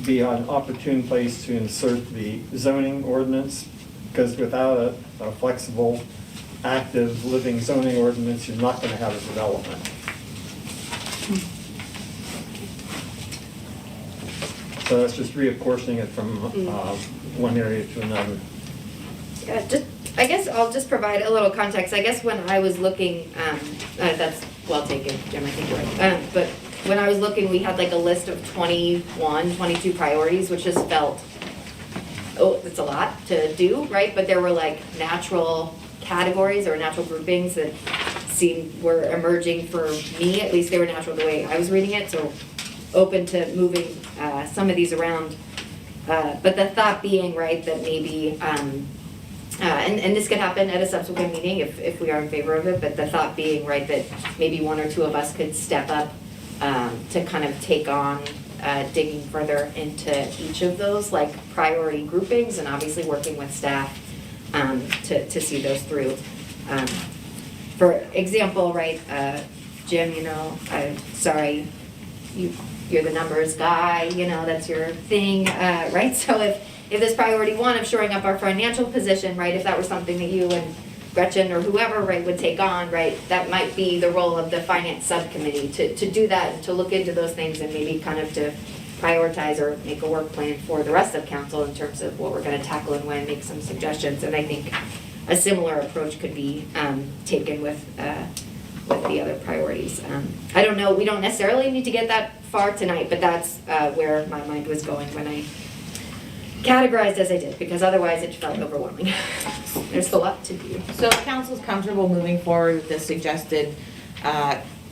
be an opportune place to insert the zoning ordinance, because without a flexible, active, living zoning ordinance, you're not going to have a development. So that's just reapportioning it from one area to another. I guess I'll just provide a little context. I guess when I was looking, that's well taken, Jim, I think you're right. But when I was looking, we had like a list of 21, 22 priorities, which just felt, oh, it's a lot to do, right? But there were like natural categories or natural groupings that were emerging for me, at least they were natural the way I was reading it, so open to moving some of these around. But the thought being, right, that maybe, and this could happen at a subsequent meeting if we are in favor of it, but the thought being, right, that maybe one or two of us could step up to kind of take on digging further into each of those, like priority groupings, and obviously working with staff to see those through. For example, right, Jim, you know, I'm sorry, you're the numbers guy, you know, that's your thing, right? So if this priority 1 of shoring up our financial position, right, if that were something that you and Gretchen or whoever, right, would take on, right, that might be the role of the finance subcommittee to do that, and to look into those things and maybe kind of to prioritize or make a work plan for the rest of council in terms of what we're gonna tackle and when, make some suggestions. And I think a similar approach could be taken with the other priorities. I don't know, we don't necessarily need to get that far tonight, but that's where my mind was going when I categorized as I did, because otherwise it felt overwhelming. There's a lot to do. So if council's comfortable moving forward with the suggested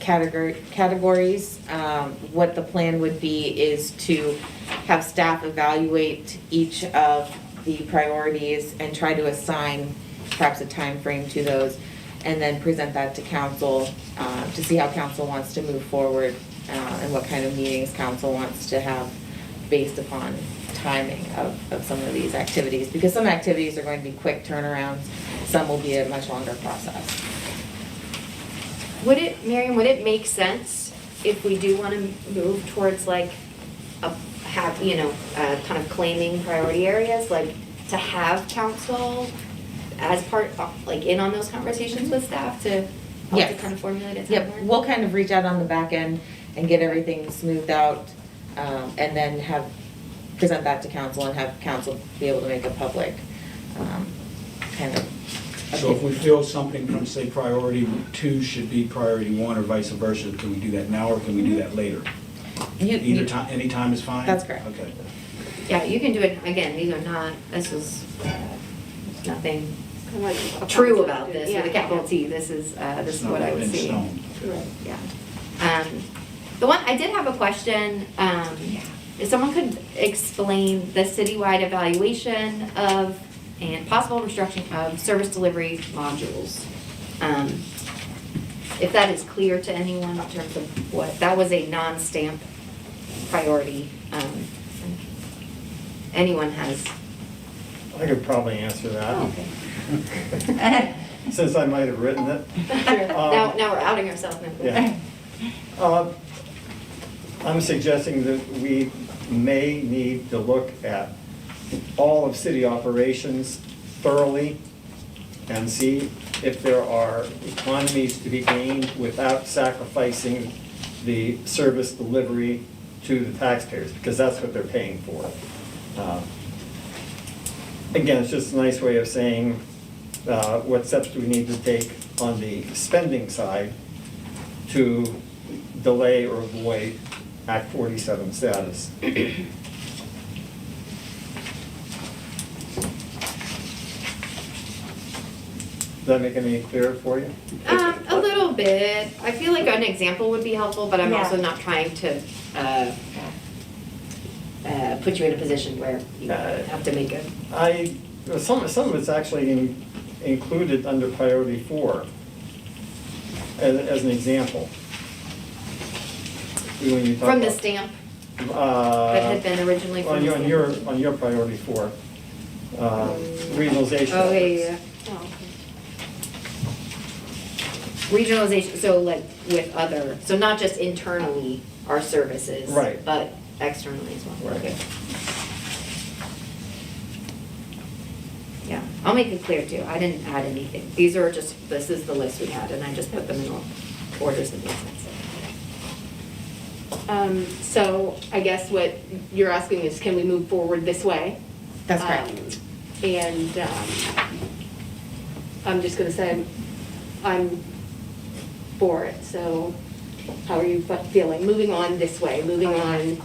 categories, what the plan would be is to have staff evaluate each of the priorities and try to assign perhaps a time frame to those, and then present that to council to see how council wants to move forward and what kind of meetings council wants to have based upon timing of some of these activities. Because some activities are going to be quick turnarounds, some will be a much longer process. Miriam, would it make sense if we do want to move towards like kind of claiming priority areas, like to have council as part, like in on those conversations with staff to help to Yes. kind of formulate a Yep, timeline? we'll kind of reach out on the back end and get everything smoothed out, and then present that to council and have council be able to make a public, kind of. So if we feel something from, say, priority 2 should be priority 1 or vice versa, can we do that now or can we do that later? Either time, any time is fine? That's correct. Okay. Yeah, you can do it, again, these are not, this is nothing Kinda like a true concept, about this with a yeah. capital T, this is It's what not I was in seeing. stone. Right. Yeah. The one, I did have a question, if someone could explain the citywide evaluation of and possible restriction of service delivery modules. If that is clear to anyone in terms of what, that was a non-stamp priority. Anyone has, I could probably answer that, okay. since I might have written it. Now we're outing ourselves now. Yeah. I'm suggesting that we may need to look at all of city operations thoroughly and see if there are economies to be gained without sacrificing the service delivery to the taxpayers, because that's what they're paying for. Again, it's just a nice way of saying what steps do we need to take on the spending side to delay or avoid Act 47 status. Does that make any clearer for you? A little bit. I feel like an example would be helpful, but I'm Yeah. also not trying to put you in a position where you have to make a. Some of it's actually included under priority 4 as an example. When you talk From the about, stamp that had been originally from on the your, stamp. on your priority 4, regionalization. Oh, efforts. yeah. Oh, okay. Regionalization, so like with other, so not just internally our services. Right. But externally as well. Right. Okay. Yeah, I'll make it clear too. I didn't add anything. These are just, this is the list we had and I just put them in orders that make sense. So I guess what you're asking is, can we move forward this way? That's correct. And I'm just gonna say, I'm for it, so how are you feeling? Moving on this way, moving on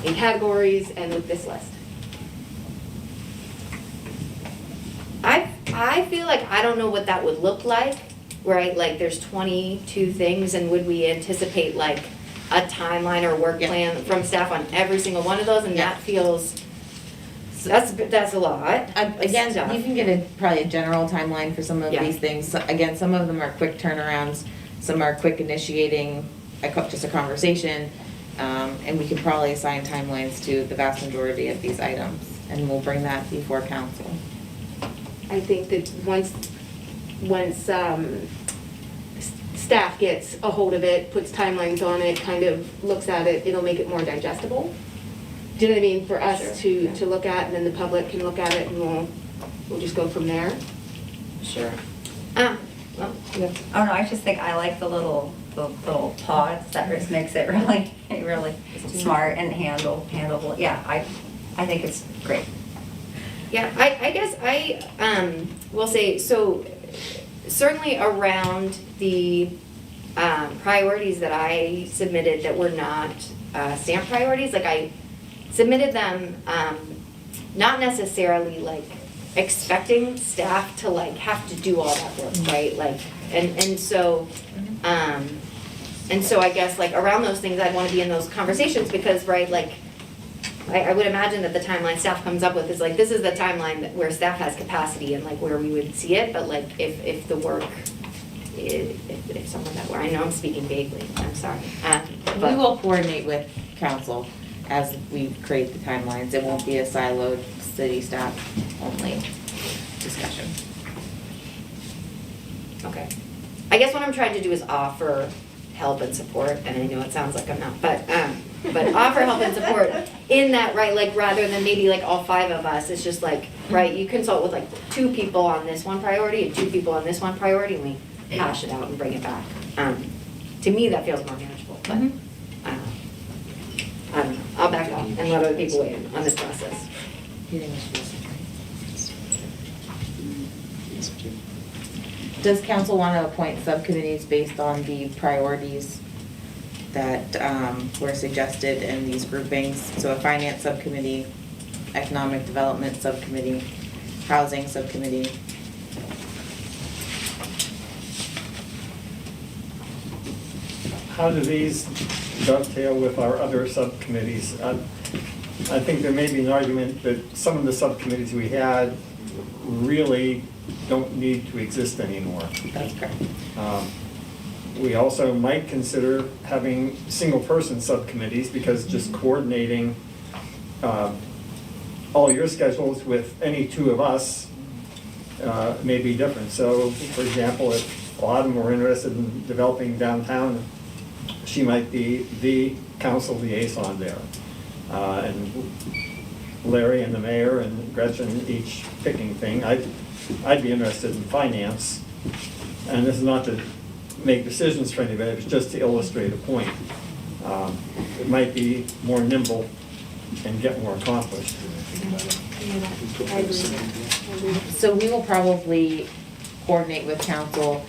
in categories and with this list. I feel like I don't know what that would look like, right? Like there's 22 things and would we anticipate like a timeline or work Yeah. plan from staff on every single one of those? And Yeah. that feels, that's a lot. Again, Stuff. you can get probably a general timeline for some of Yeah. these things. So, again, some of them are quick turnarounds, some are quick initiating, just a conversation. And we can probably assign timelines to the vast majority of these items, and we'll bring that before council. I think that once staff gets a hold of it, puts timelines on it, kind of looks at it, it'll make it more digestible. Do you know what I mean? For us to look at, and then the public can look at it, and we'll just go from there. Sure. Well, yeah. Oh, no, I just think I like the little pods, that just makes it really, really smart and handleable. Yeah, I think it's great. Yeah, I guess I will say, so certainly around the priorities that I submitted that were not stamp priorities, like I submitted them not necessarily like expecting staff to like have to do all that work, right? Like, and so I guess like around those things, I'd want to be in those conversations because, right, like I would imagine that the timeline staff comes up with is like, this is the timeline that where staff has capacity and like where we would see it, but like if the work, if someone that, where I know I'm speaking vaguely, I'm sorry. We But will coordinate with council as we create the timelines. It won't be a siloed city staff only discussion. okay. I guess what I'm trying to do is offer help and support, and I know it sounds like I'm not, but but offer help and support in that, right, like, rather than maybe like all 5 of us, it's just like, right, you consult with like 2 people on this one priority and 2 people on this one priority, and we hash it out and bring it back. To me, that feels more manageable, but, I don't know, I'll back off and let other people weigh in on this process. Does council want to appoint subcommittees based on the priorities that were suggested in these groupings? So a finance subcommittee, economic development subcommittee, housing subcommittee. How do these dovetail with our other subcommittees? I think there may be an argument that some of the subcommittees we had really don't need to exist anymore. That's correct. We also might consider having single-person subcommittees, because just coordinating all your schedules with any 2 of us may be different. So, for example, if Autumn were interested in developing downtown, she might be the council liaison there. And Larry and the mayor and Gretchen each picking thing. I'd be interested in finance. And this is not to make decisions for anybody, it's just to illustrate a point. It might be more nimble and get more accomplished. I agree. So we will probably coordinate with council,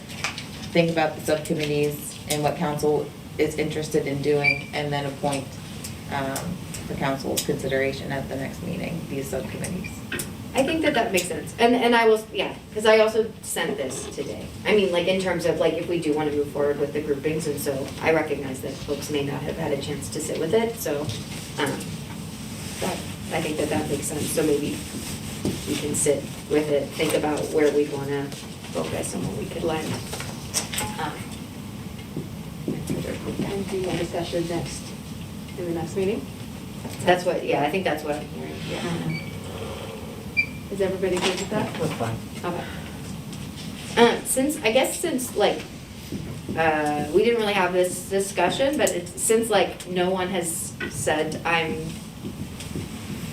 think about the subcommittees and what council is interested in doing, and then appoint for council's consideration at the next meeting, these subcommittees. I think that makes sense, and I will, yeah, because I also sent this today. I mean, like, in terms of, like, if we do want to move forward with the groupings, and so I recognize that folks may not have had a chance to sit with it, so, I think that makes sense, so maybe we can sit with it, think about where we'd want to focus and what we could land. And do a discussion next, in the next meeting? That's what, yeah, I think that's what I'm hearing, yeah. Is everybody good with that? That's fine. Okay. Since like, we didn't really have this discussion, but since like no one has said I'm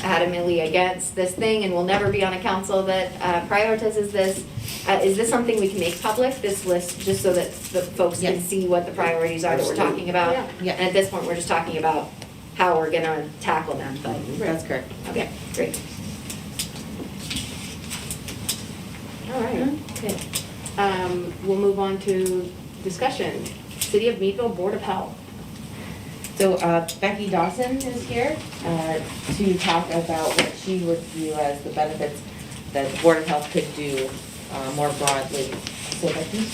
adamantly against this thing and will never be on a council that prioritizes this, is this something we can make public, this list, just so that the folks can Yes. see what the priorities are that we're talking about? Yeah. And at this point, we're just talking about how we're gonna tackle them, but, That's correct. okay, great. All right. Okay. We'll move on to discussion. City of Meadville Board of Health. So Becky Dawson is here to talk about what she would view as the benefits that the Board of Health could do more broadly. So Becky?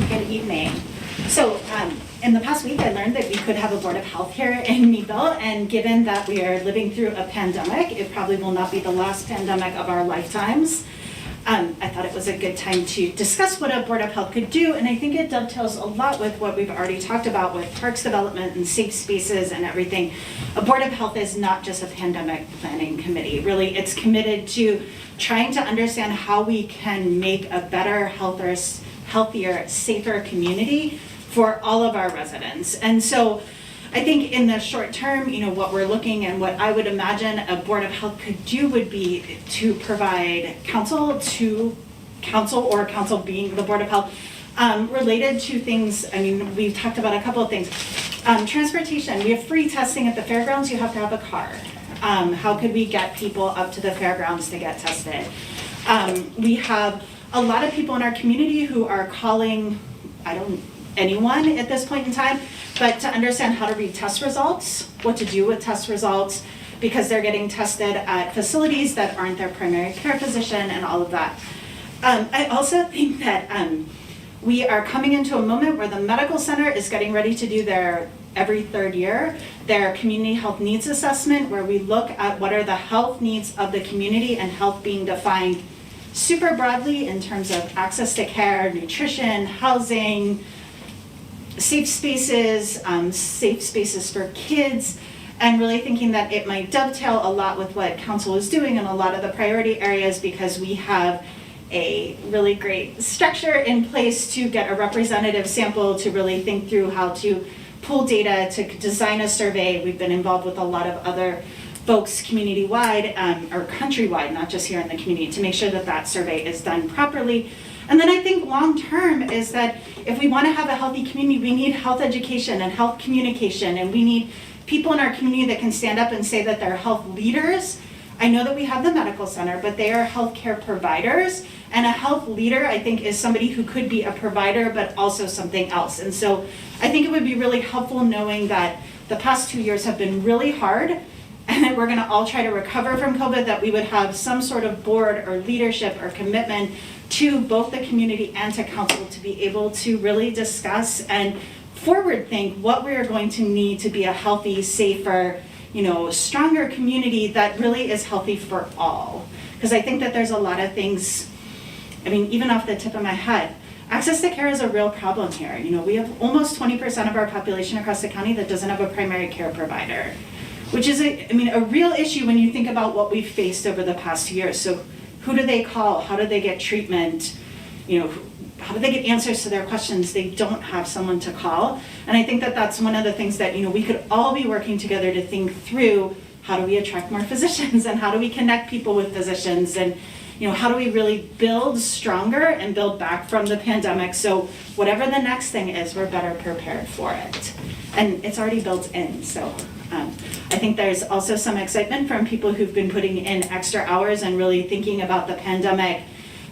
Good evening. So in the past week, I learned that we could have a Board of Health here in Meadville, and given that we are living through a pandemic, it probably will not be the last pandemic of our lifetimes. I thought it was a good time to discuss what a Board of Health could do, and I think it dovetails a lot with what we've already talked about with parks development and safe spaces and everything. A Board of Health is not just a pandemic planning committee. Really, it's committed to trying to understand how we can make a better, healthier, safer community for all of our residents. And so I think in the short term, what we're looking and what I would imagine a Board of Health could do would be to provide counsel to council, or council being the Board of Health, related to things. I mean, we've talked about a couple of things. Transportation, we have free testing at the fairgrounds, you have to have a car. How could we get people up to the fairgrounds to get tested? We have a lot of people in our community who are calling, anyone at this point in time, but to understand how to read test results, what to do with test results, because they're getting tested at facilities that aren't their primary care physician and all of that. I also think that we are coming into a moment where the medical center is getting ready to do their, every third year, their community health needs assessment, where we look at what are the health needs of the community, and health being defined super broadly in terms of access to care, nutrition, housing, safe spaces for kids, and really thinking that it might dovetail a lot with what council is doing in a lot of the priority areas, because we have a really great structure in place to get a representative sample, to really think through how to pull data, to design a survey. We've been involved with a lot of other folks community-wide or countrywide, not just here in the community, to make sure that that survey is done properly. And then I think long-term is that if we want to have a healthy community, we need health education and health communication, and we need people in our community that can stand up and say that they're health leaders. I know that we have the medical center, but they are healthcare providers, and a health leader, I think, is somebody who could be a provider, but also something else. And so I think it would be really helpful knowing that the past 2 years have been really hard, and that we're gonna all try to recover from COVID, that we would have some sort of board or leadership or commitment to both the community and to council to be able to really discuss and forward think what we are going to need to be a healthy, safer, stronger community that really is healthy for all. Because I think that there's a lot of things, even off the tip of my head, access to care is a real problem here. We have almost 20% of our population across the county that doesn't have a primary care provider, which is a real issue when you think about what we've faced over the past years. So who do they call? How do they get treatment? How do they get answers to their questions? They don't have someone to call. And I think that that's one of the things that, we could all be working together to think through. How do we attract more physicians, and how do we connect people with physicians, and how do we really build stronger and build back from the pandemic, so whatever the next thing is, we're better prepared for it. And it's already built in. So I think there's also some excitement from people who've been putting in extra hours and really thinking about the pandemic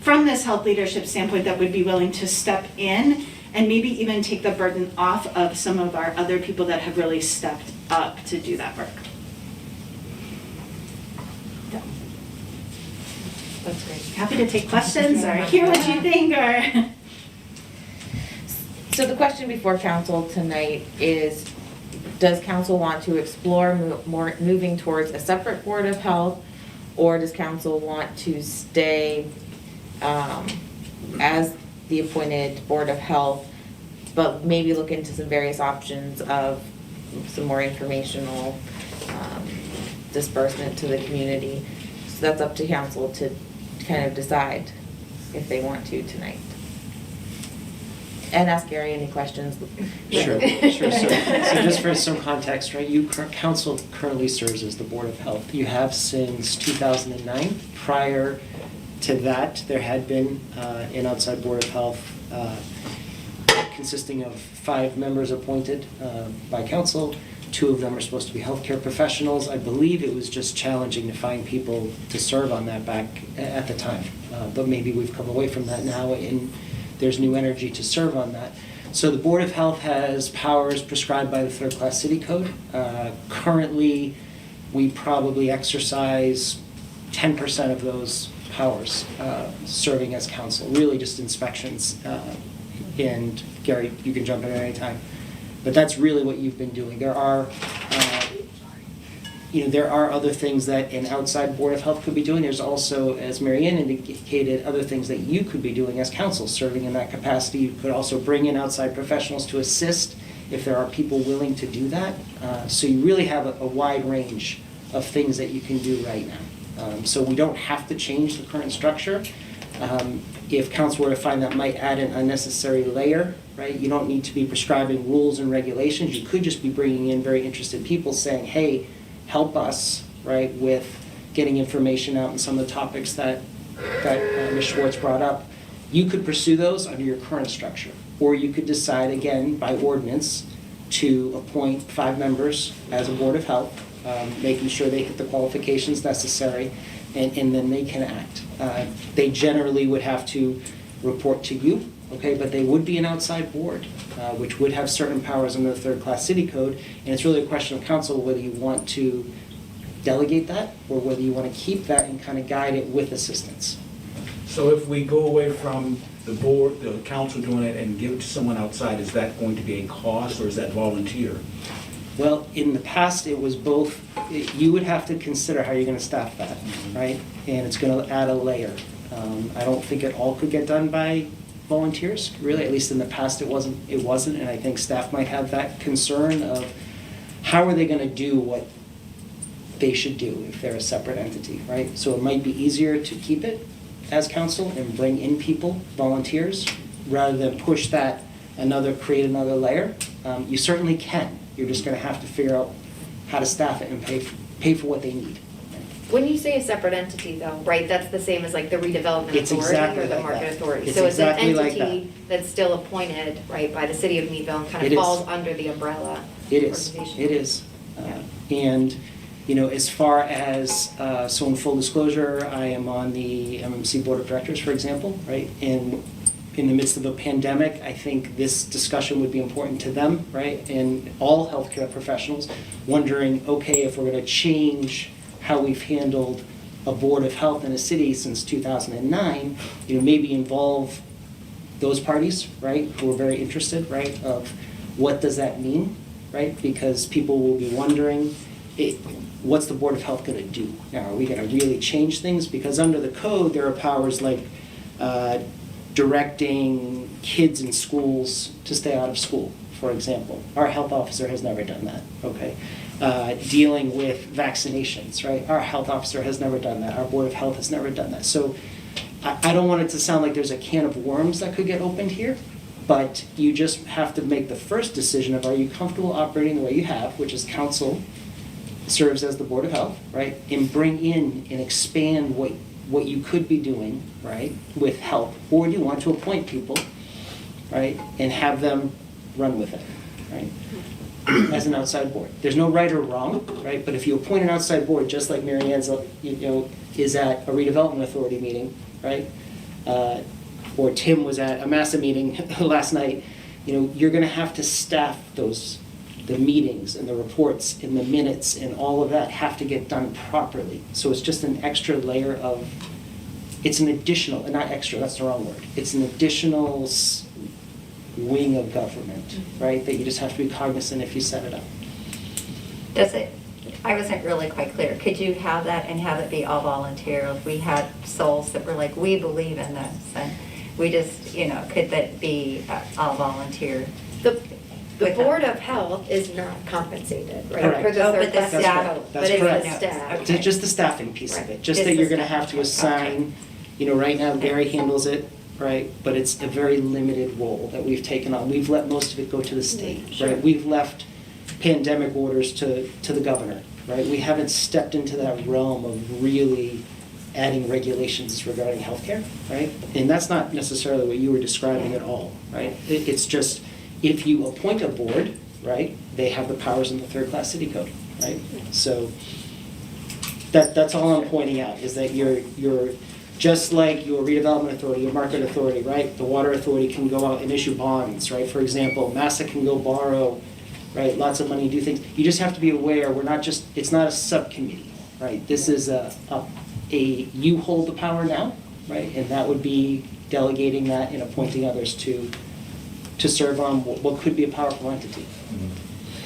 from this health leadership standpoint, that would be willing to step in and maybe even take the burden off of some of our other people that have really stepped up to do that work. That's great. Happy to take questions or hear what you think. Or So the question before council tonight is, does council want to explore moving towards a separate board of health, or does council want to stay as the appointed board of health, but maybe look into some various options of some more informational disbursement to the community? So that's up to council to kind of decide if they want to tonight. And ask Gary any questions. Sure. So just for some context, right, council currently serves as the Board of Health. You have since 2009. Prior to that, there had been an outside Board of Health consisting of 5 members appointed by council. 2 of them are supposed to be healthcare professionals. I believe it was just challenging to find people to serve on that back at the time. But maybe we've come away from that now, and there's new energy to serve on that. So the Board of Health has powers prescribed by the Third Class City Code. Currently, we probably exercise 10% of those powers serving as council, really just inspections. And Gary, you can jump in at any time. But that's really what you've been doing. There are other things that an outside Board of Health could be doing. There's also, as Mary Ann indicated, other things that you could be doing as council, serving in that capacity. You could also bring in outside professionals to assist if there are people willing to do that. So you really have a wide range of things that you can do right now. So we don't have to change the current structure. If council were to find that might add an unnecessary layer, right? You don't need to be prescribing rules and regulations. You could just be bringing in very interested people saying, hey, help us, right, with getting information out on some of the topics that Ms. Schwartz brought up. You could pursue those under your current structure, or you could decide, again, by ordinance, to appoint 5 members as a Board of Health, making sure they hit the qualifications necessary, and then they can act. They generally would have to report to you, okay, but they would be an outside board, which would have certain powers under the Third Class City Code, and it's really a question of council whether you want to delegate that or whether you want to keep that and kind of guide it with assistance. So if we go away from the board, the council doing it and give it to someone outside, is that going to be a cost or is that volunteer? Well, in the past, it was both. You would have to consider how you're going to staff that, right? And it's going to add a layer. I don't think it all could get done by volunteers, really. At least in the past, it wasn't. And I think staff might have that concern of how are they going to do what they should do if they're a separate entity, right? So it might be easier to keep it as council and bring in people, volunteers, rather than push that create another layer. You certainly can. You're just gonna have to figure out how to staff it and pay for what they need. When you say a separate entity though, right, that's the same as like the redevelopment It's authority exactly or the like market that. authority? It's So it's an exactly like entity that's still appointed, right, by the city of Meadville and kind It of is. falls under the umbrella It is, organization? it is. And, you know, as far as, so in full disclosure, I am on the MMC Board of Directors, for example, right? And in the midst of a pandemic, I think this discussion would be important to them, right? And all healthcare professionals wondering, okay, if we're gonna change how we've handled a Board of Health in a city since 2009, you know, maybe involve those parties, right, who are very interested, right, of what does that mean, right? Because people will be wondering, what's the Board of Health gonna do? Now, are we gonna really change things? Because under the code, there are powers like directing kids in schools to stay out of school, for example. Our health officer has never done that, okay? Dealing with vaccinations, right? Our health officer has never done that. Our Board of Health has never done that. So I don't want it to sound like there's a can of worms that could get opened here, but you just have to make the first decision of, are you comfortable operating the way you have, which is council serves as the Board of Health, right? And bring in and expand what you could be doing, right, with help. Or do you want to appoint people, right, and have them run with it, right? As an outside board. There's no right or wrong, right? But if you appoint an outside board, just like Mary Ann's, you know, is at a redevelopment authority meeting, right? Or Tim was at a MASA meeting last night, you know, you're gonna have to staff the meetings and the reports and the minutes and all of that have to get done properly. So it's just an extra layer of, it's an additional, not extra, that's the wrong word. It's an additional wing of government, right, that you just have to be cognizant if you set it up. Does it, I wasn't really quite clear. Could you have that and have it be all volunteer? If we had souls that were like, we believe in this, and we just, you know, could that be all volunteer? The Board of Health is not compensated, right? Correct. For the Oh, but third the class staff- city code, That's but correct. it's the staff. Okay. Just the staffing piece of Right. it, just Just that the you're gonna staff. have to Okay. assign, you know, right now Gary handles it, right? But it's a very limited role that we've taken on. We've let most of it go to the state, Sure. right? We've left pandemic orders to the governor, right? We haven't stepped into that realm of really adding regulations regarding healthcare, right? And that's not necessarily what you were describing at all, right? It's just, if you appoint a board, right, they have the powers in the third class city code, right? So that's all I'm pointing out, is that you're just like your redevelopment authority, your market authority, right? The water authority can go out and issue bonds, right? For example, MASA can go borrow, right, lots of money, do things. You just have to be aware, we're not just, it's not a subcommittee, right? This is you hold the power now, right? And that would be delegating that and appointing others to serve on what could be a powerful entity.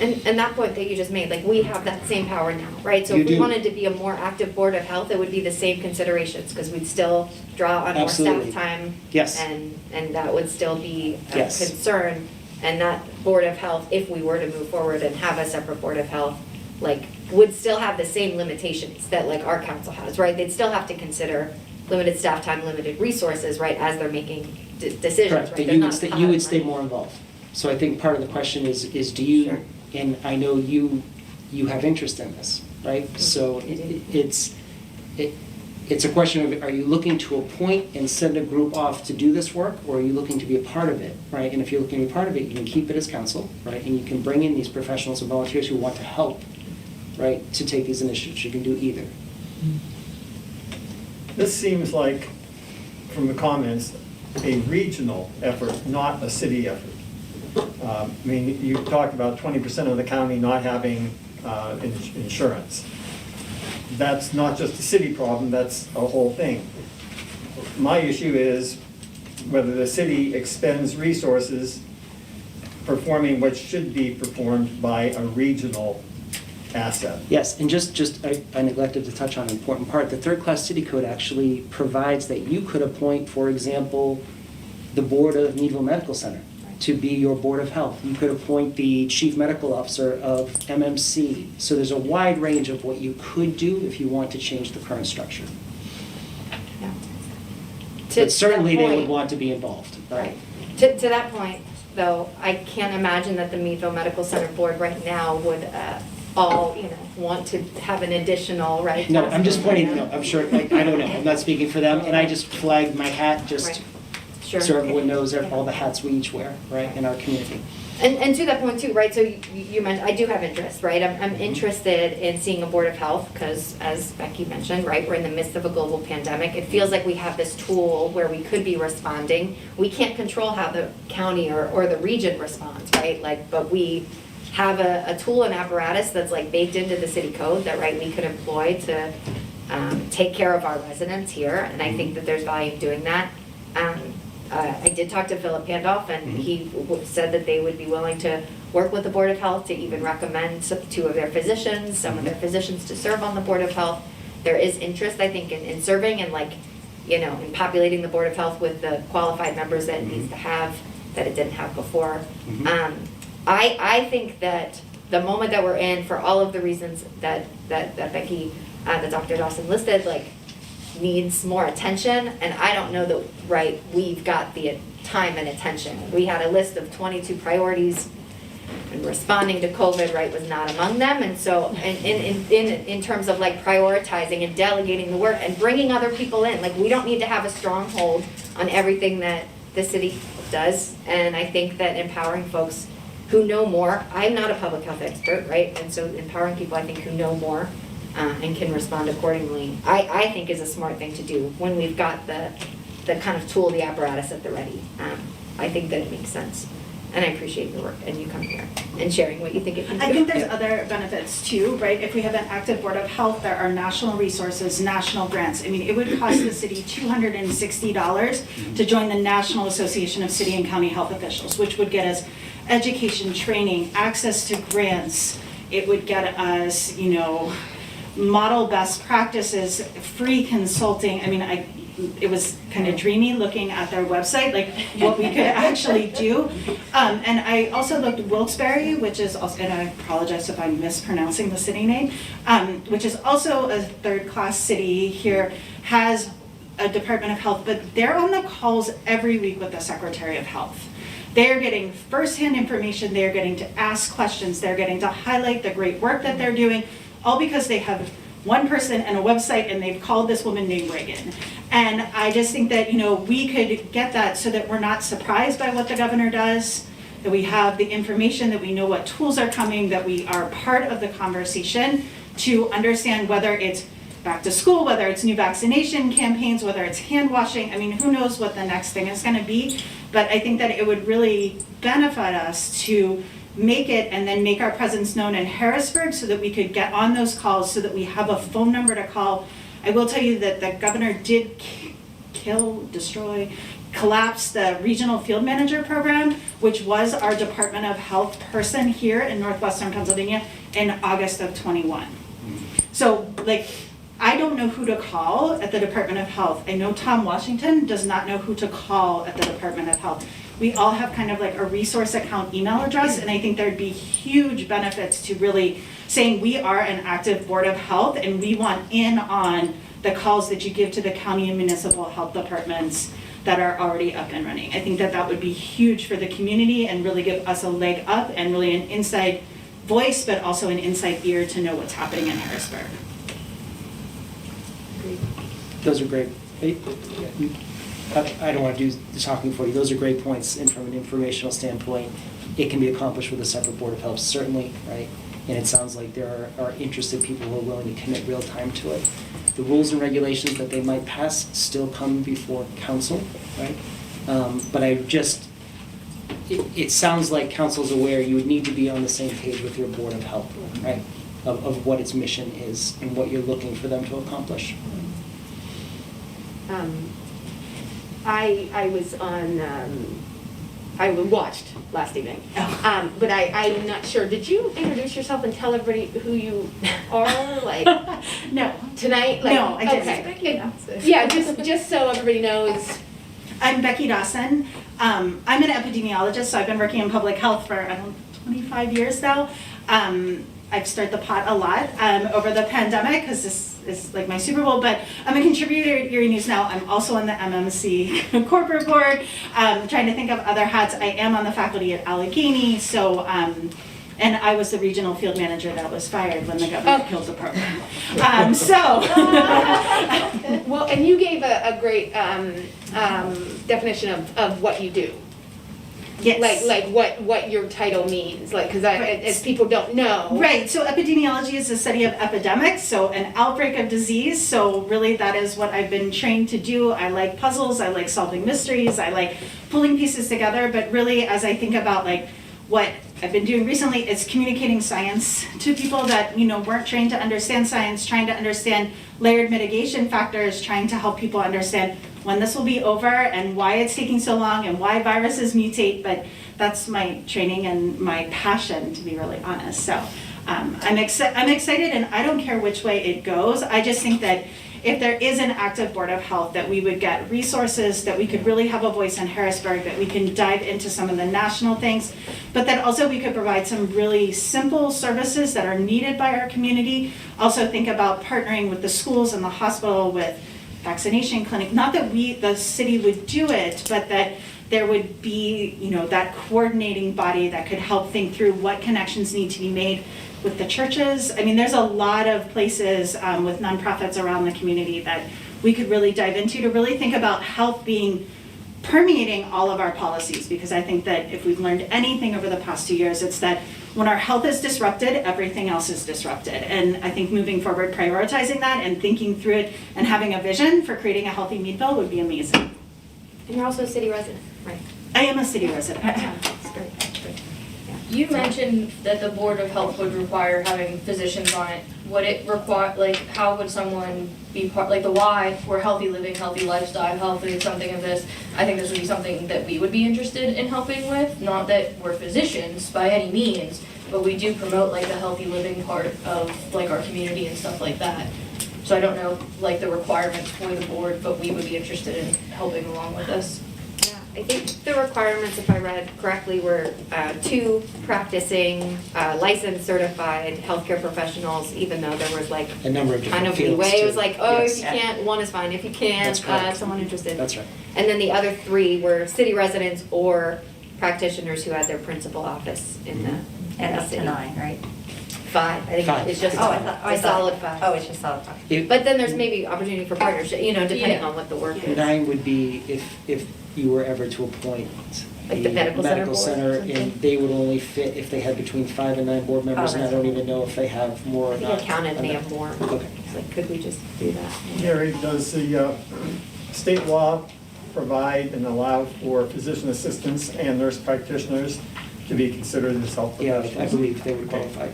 And that point that you just made, like, we have that same power now, right? So You if we do. wanted to be a more active Board of Health, it would be the same considerations, because we'd still draw on more staff Absolutely. time. Yes. And that would still be a Yes. concern. And that Board of Health, if we were to move forward and have a separate Board of Health, like, would still have the same limitations that like our council has, right? They'd still have to consider limited staff time, limited resources, right, as they're making decisions, right? Correct, but There's you not would a stay, ton you of would stay money. more involved. So I think part of the question is do you, Sure. and I know you have interest in this, right? So it's a question of, are you looking to appoint and send a group off to do this work, or are you looking to be a part of it, right? And if you're looking to be a part of it, you can keep it as council, right? And you can bring in these professionals and volunteers who want to help, right, to take these initiatives. You can do either. This seems like, from the comments, a regional effort, not a city effort. I mean, you talked about 20% of the county not having insurance. That's not just a city problem, that's a whole thing. My issue is whether the city expends resources performing what should be performed by a regional asset. Yes, and I neglected to touch on an important part. The third class city code actually provides that you could appoint, for example, the board of Meadville Medical Center to be your board of health. You could appoint the chief medical officer of MMC. So there's a wide range of what you could do if you want to change the current structure. Yeah. To But certainly that they would point- want to be involved, right? To that point, though, I can't imagine that the Meadville Medical Center Board right now would all, want to have an additional, right? No, I'm just pointing, no, no, I'm sure, like, I don't know, I'm not speaking for them, and I just flagged my hat, just Right. Sure. so everyone knows all the hats we each wear, right, in our community. And to that point too, right, so you mentioned, I do have interest, right? I'm interested in seeing a Board of Health, because as Becky mentioned, right, we're in the midst of a global pandemic. It feels like we have this tool where we could be responding. We can't control how the county or the region responds, right? Like, but we have a tool and apparatus that's like baked into the city code that, right, we could employ to take care of our residents here, and I think that there's value in doing that. I did talk to Philip Pandolf, and he said that they would be willing to work with the Board of Health to even recommend two of their physicians, some of their physicians to serve on the Board of Health. There is interest, I think, in serving and in populating the Board of Health with the qualified members that it needs to have, that it didn't have before. I think that the moment that we're in, for all of the reasons that Becky, that Dr. Dawson listed, needs more attention, and I don't know that, right, we've got the time and attention. We had a list of 22 priorities, and responding to COVID, right, was not among them, and so, in terms of prioritizing and delegating the work and bringing other people in, we don't need to have a stronghold on everything that the city does, and I think that empowering folks who know more, I'm not a public health expert, right, and so empowering people, I think, who know more, and can respond accordingly, I think is a smart thing to do when we've got the kind of tool, the apparatus at the ready. I think that it makes sense. And I appreciate your work and you coming here and sharing what you think it can do. I think there's other benefits too, right? If we have an active Board of Health, there are national resources, national grants. I mean, it would cost the city $260 to join the National Association of City and County Health Officials, which would get us education, training, access to grants. It would get us, model best practices, free consulting. I mean, it was kind of dreamy looking at their website, what we could actually do. And I also looked at Wilkes-Barre, which is also, and I apologize if I'm mispronouncing the city name, which is also a third-class city here, has a Department of Health, but they're on the calls every week with the Secretary of Health. They're getting firsthand information, they're getting to ask questions, they're getting to highlight the great work that they're doing, all because they have one person and a website and they've called this woman named Reagan. And I just think that, we could get that so that we're not surprised by what the governor does, that we have the information, that we know what tools are coming, that we are part of the conversation to understand whether it's back to school, whether it's new vaccination campaigns, whether it's hand washing. I mean, who knows what the next thing is gonna be, but I think that it would really benefit us to make it and then make our presence known in Harrisburg so that we could get on those calls, so that we have a phone number to call. I will tell you that the governor did collapse the regional field manager program, which was our Department of Health person here in Northwestern Pennsylvania in August of 21. So I don't know who to call at the Department of Health. I know Tom Washington does not know who to call at the Department of Health. We all have kind of a resource account email address, and I think there'd be huge benefits to really saying we are an active Board of Health and we want in on the calls that you give to the county and municipal health departments that are already up and running. I think that that would be huge for the community and really give us a leg up and really an inside voice, but also an inside ear to know what's happening in Harrisburg. Those are great. I don't want to do the talking for you. Those are great points, and from an informational standpoint, it can be accomplished with a separate Board of Health, certainly, right? And it sounds like there are interested people who are willing to commit real time to it. The rules and regulations that they might pass still come before council, right? But it sounds like council's aware you would need to be on the same page with your Board of Health, right? Of what its mission is and what you're looking for them to accomplish. I was on, I watched last evening, but I'm not sure. Did you introduce yourself and tell everybody who you are, No. tonight? No, I didn't. Okay. Yeah, just so everybody knows. I'm Becky Dawson. I'm an epidemiologist, so I've been working in public health for, 25 years now. I've stirred the pot a lot over the pandemic because this is like my Super Bowl, but I'm a contributor at Erie News Now. I'm also on the MMC corporate board, trying to think of other hats. I am on the faculty at Allegheny, so, and I was the regional field manager that was fired when the government killed the program. Well, and you gave a great definition of what you do. Yes. Like what your title means, like, because Right. as people don't know. Right, so epidemiology is the study of epidemics, so an outbreak of disease, so really that is what I've been trained to do. I like puzzles, I like solving mysteries, I like pulling pieces together, but really as I think about like what I've been doing recently, it's communicating science to people that, weren't trained to understand science, trying to understand layered mitigation factors, trying to help people understand when this will be over and why it's taking so long and why viruses mutate, but that's my training and my passion, to be really honest. So I'm excited, and I don't care which way it goes. I just think that if there is an active Board of Health, that we would get resources, that we could really have a voice in Harrisburg, that we can dive into some of the national things, but that also we could provide some really simple services that are needed by our community. Also think about partnering with the schools and the hospital with vaccination clinic, not that the city would do it, but that there would be, that coordinating body that could help think through what connections need to be made with the churches. I mean, there's a lot of places with nonprofits around the community that we could really dive into to really think about health being permeating all of our policies, because I think that if we've learned anything over the past 2 years, it's that when our health is disrupted, everything else is disrupted. And I think moving forward, prioritizing that and thinking through it and having a vision for creating a healthy Meadville would be amazing. And you're also a city resident, right? I am a city resident. That's great. You mentioned that the Board of Health would require having physicians on it. Would it require, like, how would someone be part, like the why, we're healthy living, healthy lifestyle, healthy something of this. I think this would be something that we would be interested in helping with. Not that we're physicians by any means, but we do promote like the healthy living part of like our community and stuff like that. So I don't know like the requirements for the board, but we would be interested in helping along with this. I think the requirements, if I read correctly, were 2 practicing, licensed, certified healthcare professionals, even though there was like A number of kind different of fields leeway. It too. was like, oh, Yes. if you can't, 1 is fine. If you can't, That's correct. someone interested. That's right. And then the other 3 were city residents or practitioners who had their principal office in the And up to city. 9, right? 5, I think 5. it's just Oh, I thought- a solid 5. Oh, it's just solid 5. It- But then there's maybe opportunity for partnership, depending Yeah. on what the work is. 9 would be if you were ever to appoint Like the medical center board or center, something? and they would only fit if they had between 5 and 9 board members, and I that's don't right. even know if they have more I or think not. accountant may have more. Okay. It's like, could we just do that? Gary, does the state law provide and allow for physician assistants and nurse practitioners to be considered as health Yeah, professionals? I believe they would qualify.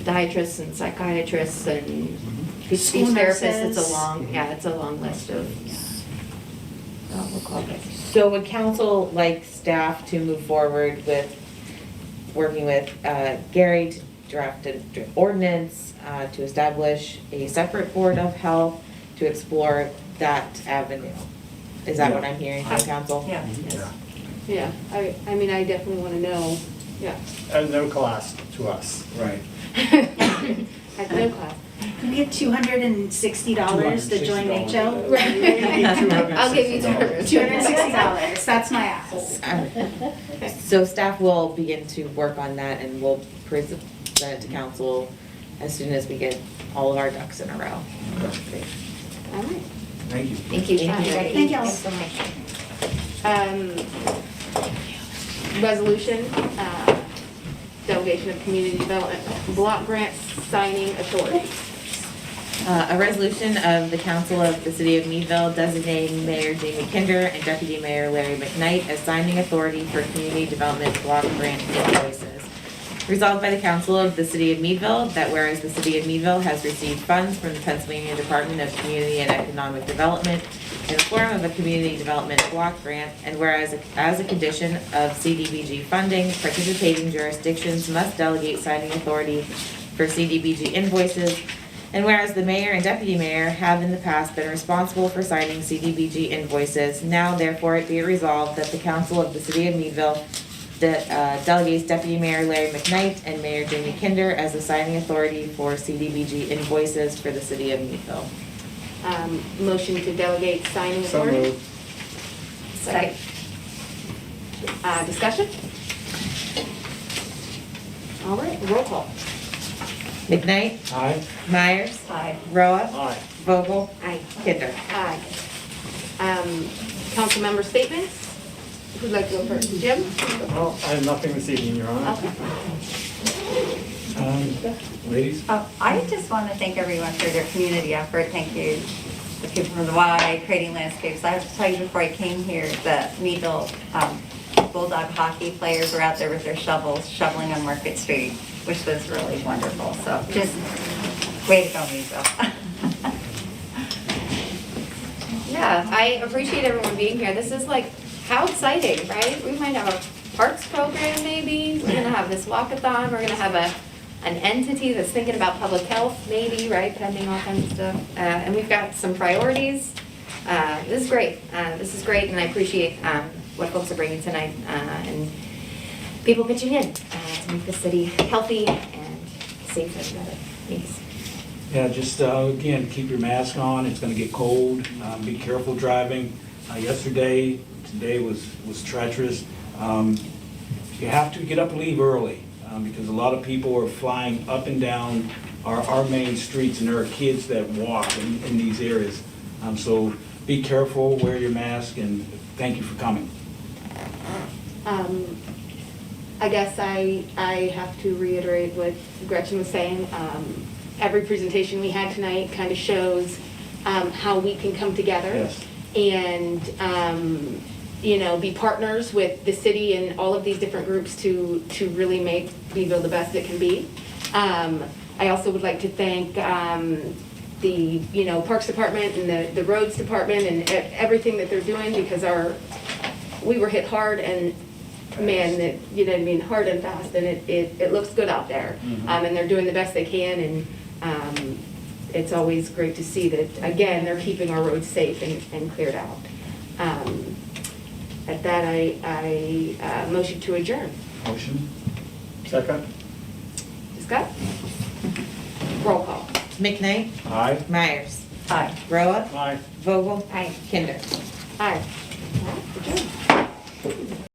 Podiatrists and psychiatrists and speech School therapists, nurses. it's a long list of, we'll call it. So would council like staff to move forward with working with Gary to draft an ordinance to establish a separate board of health to explore that avenue? Is that what I'm hearing from council? Yeah. Yeah, I mean, I definitely want to know, yeah. At no cost to us. Right. At no cost. Can we get $260 to join $260. NACHO? I'll give you $260, that's my ask. So staff will begin to work on that and we'll present it to council as soon as we get all of our ducks in a row. All right. Thank you. Thank you. Thank you. Thank y'all. so much. Resolution, delegation of community development block grant signing authority. A resolution of the council of the city of Meadville designating Mayor Jamie Kinder and Deputy Mayor Larry McKnight as signing authority for community development block grant invoices. Resolved by the council of the city of Meadville that whereas the city of Meadville has received funds from the Pennsylvania Department of Community and Economic Development in the form of a community development block grant, and whereas as a condition of CDBG funding, participating jurisdictions must delegate signing authority for CDBG invoices, and whereas the mayor and deputy mayor have in the past been responsible for signing CDBG invoices, now therefore it be resolved that the council of the city of Meadville delegates Deputy Mayor Larry McKnight and Mayor Jamie Kinder as the signing authority for CDBG invoices for the city of Meadville. Motion to delegate signing So authority. moved. Second. Discussion? All right, roll call. McKnight, Aye. Myers, Aye. Roa, Aye. Vogel, Aye. Kinder. Aye. Council member statements? Who'd like to go first? Jim? Well, I have nothing this evening, Your Honor. Okay. Ladies? I just want to thank everyone for their community effort. Thank you, the people from the Y, Creating Landscapes. I have to tell you before I came here, the Meadville Bulldog hockey players were out there with their shovels shoveling on Market Street, which was really wonderful. So just way to go, Meadville. Yeah, I appreciate everyone being here. This is like, how exciting, right? We might have a parks program maybe. We're gonna have this walkathon. We're gonna have an entity that's thinking about public health maybe, right? Pending all kinds of stuff. And we've got some priorities. This is great. This is great, and I appreciate what folks are bringing tonight and people pitching in to make the city healthy and safe for everybody. Thanks. Yeah, just, again, keep your mask on, it's gonna get cold, be careful driving. Today was treacherous. You have to get up and leave early, because a lot of people are flying up and down our main streets, and there are kids that walk in these areas. So be careful, wear your mask, and thank you for coming. I guess I have to reiterate what Gretchen was saying. Every presentation we had tonight kind of shows how we can come together. Yes. And, be partners with the city and all of these different groups to really make Meadville the best it can be. I also would like to thank the, Parks Department and the Roads Department and everything that they're doing, because we were hit hard, and man, hard and fast, and it looks good out there. And they're doing the best they can, and it's always great to see that, again, they're keeping our roads safe and cleared out. At that, I motion to adjourn. Motion? Second? Scott? Roll call. McKnight, Aye. Myers, Aye. Roa, Aye. Vogel, Aye. Kinder. Aye.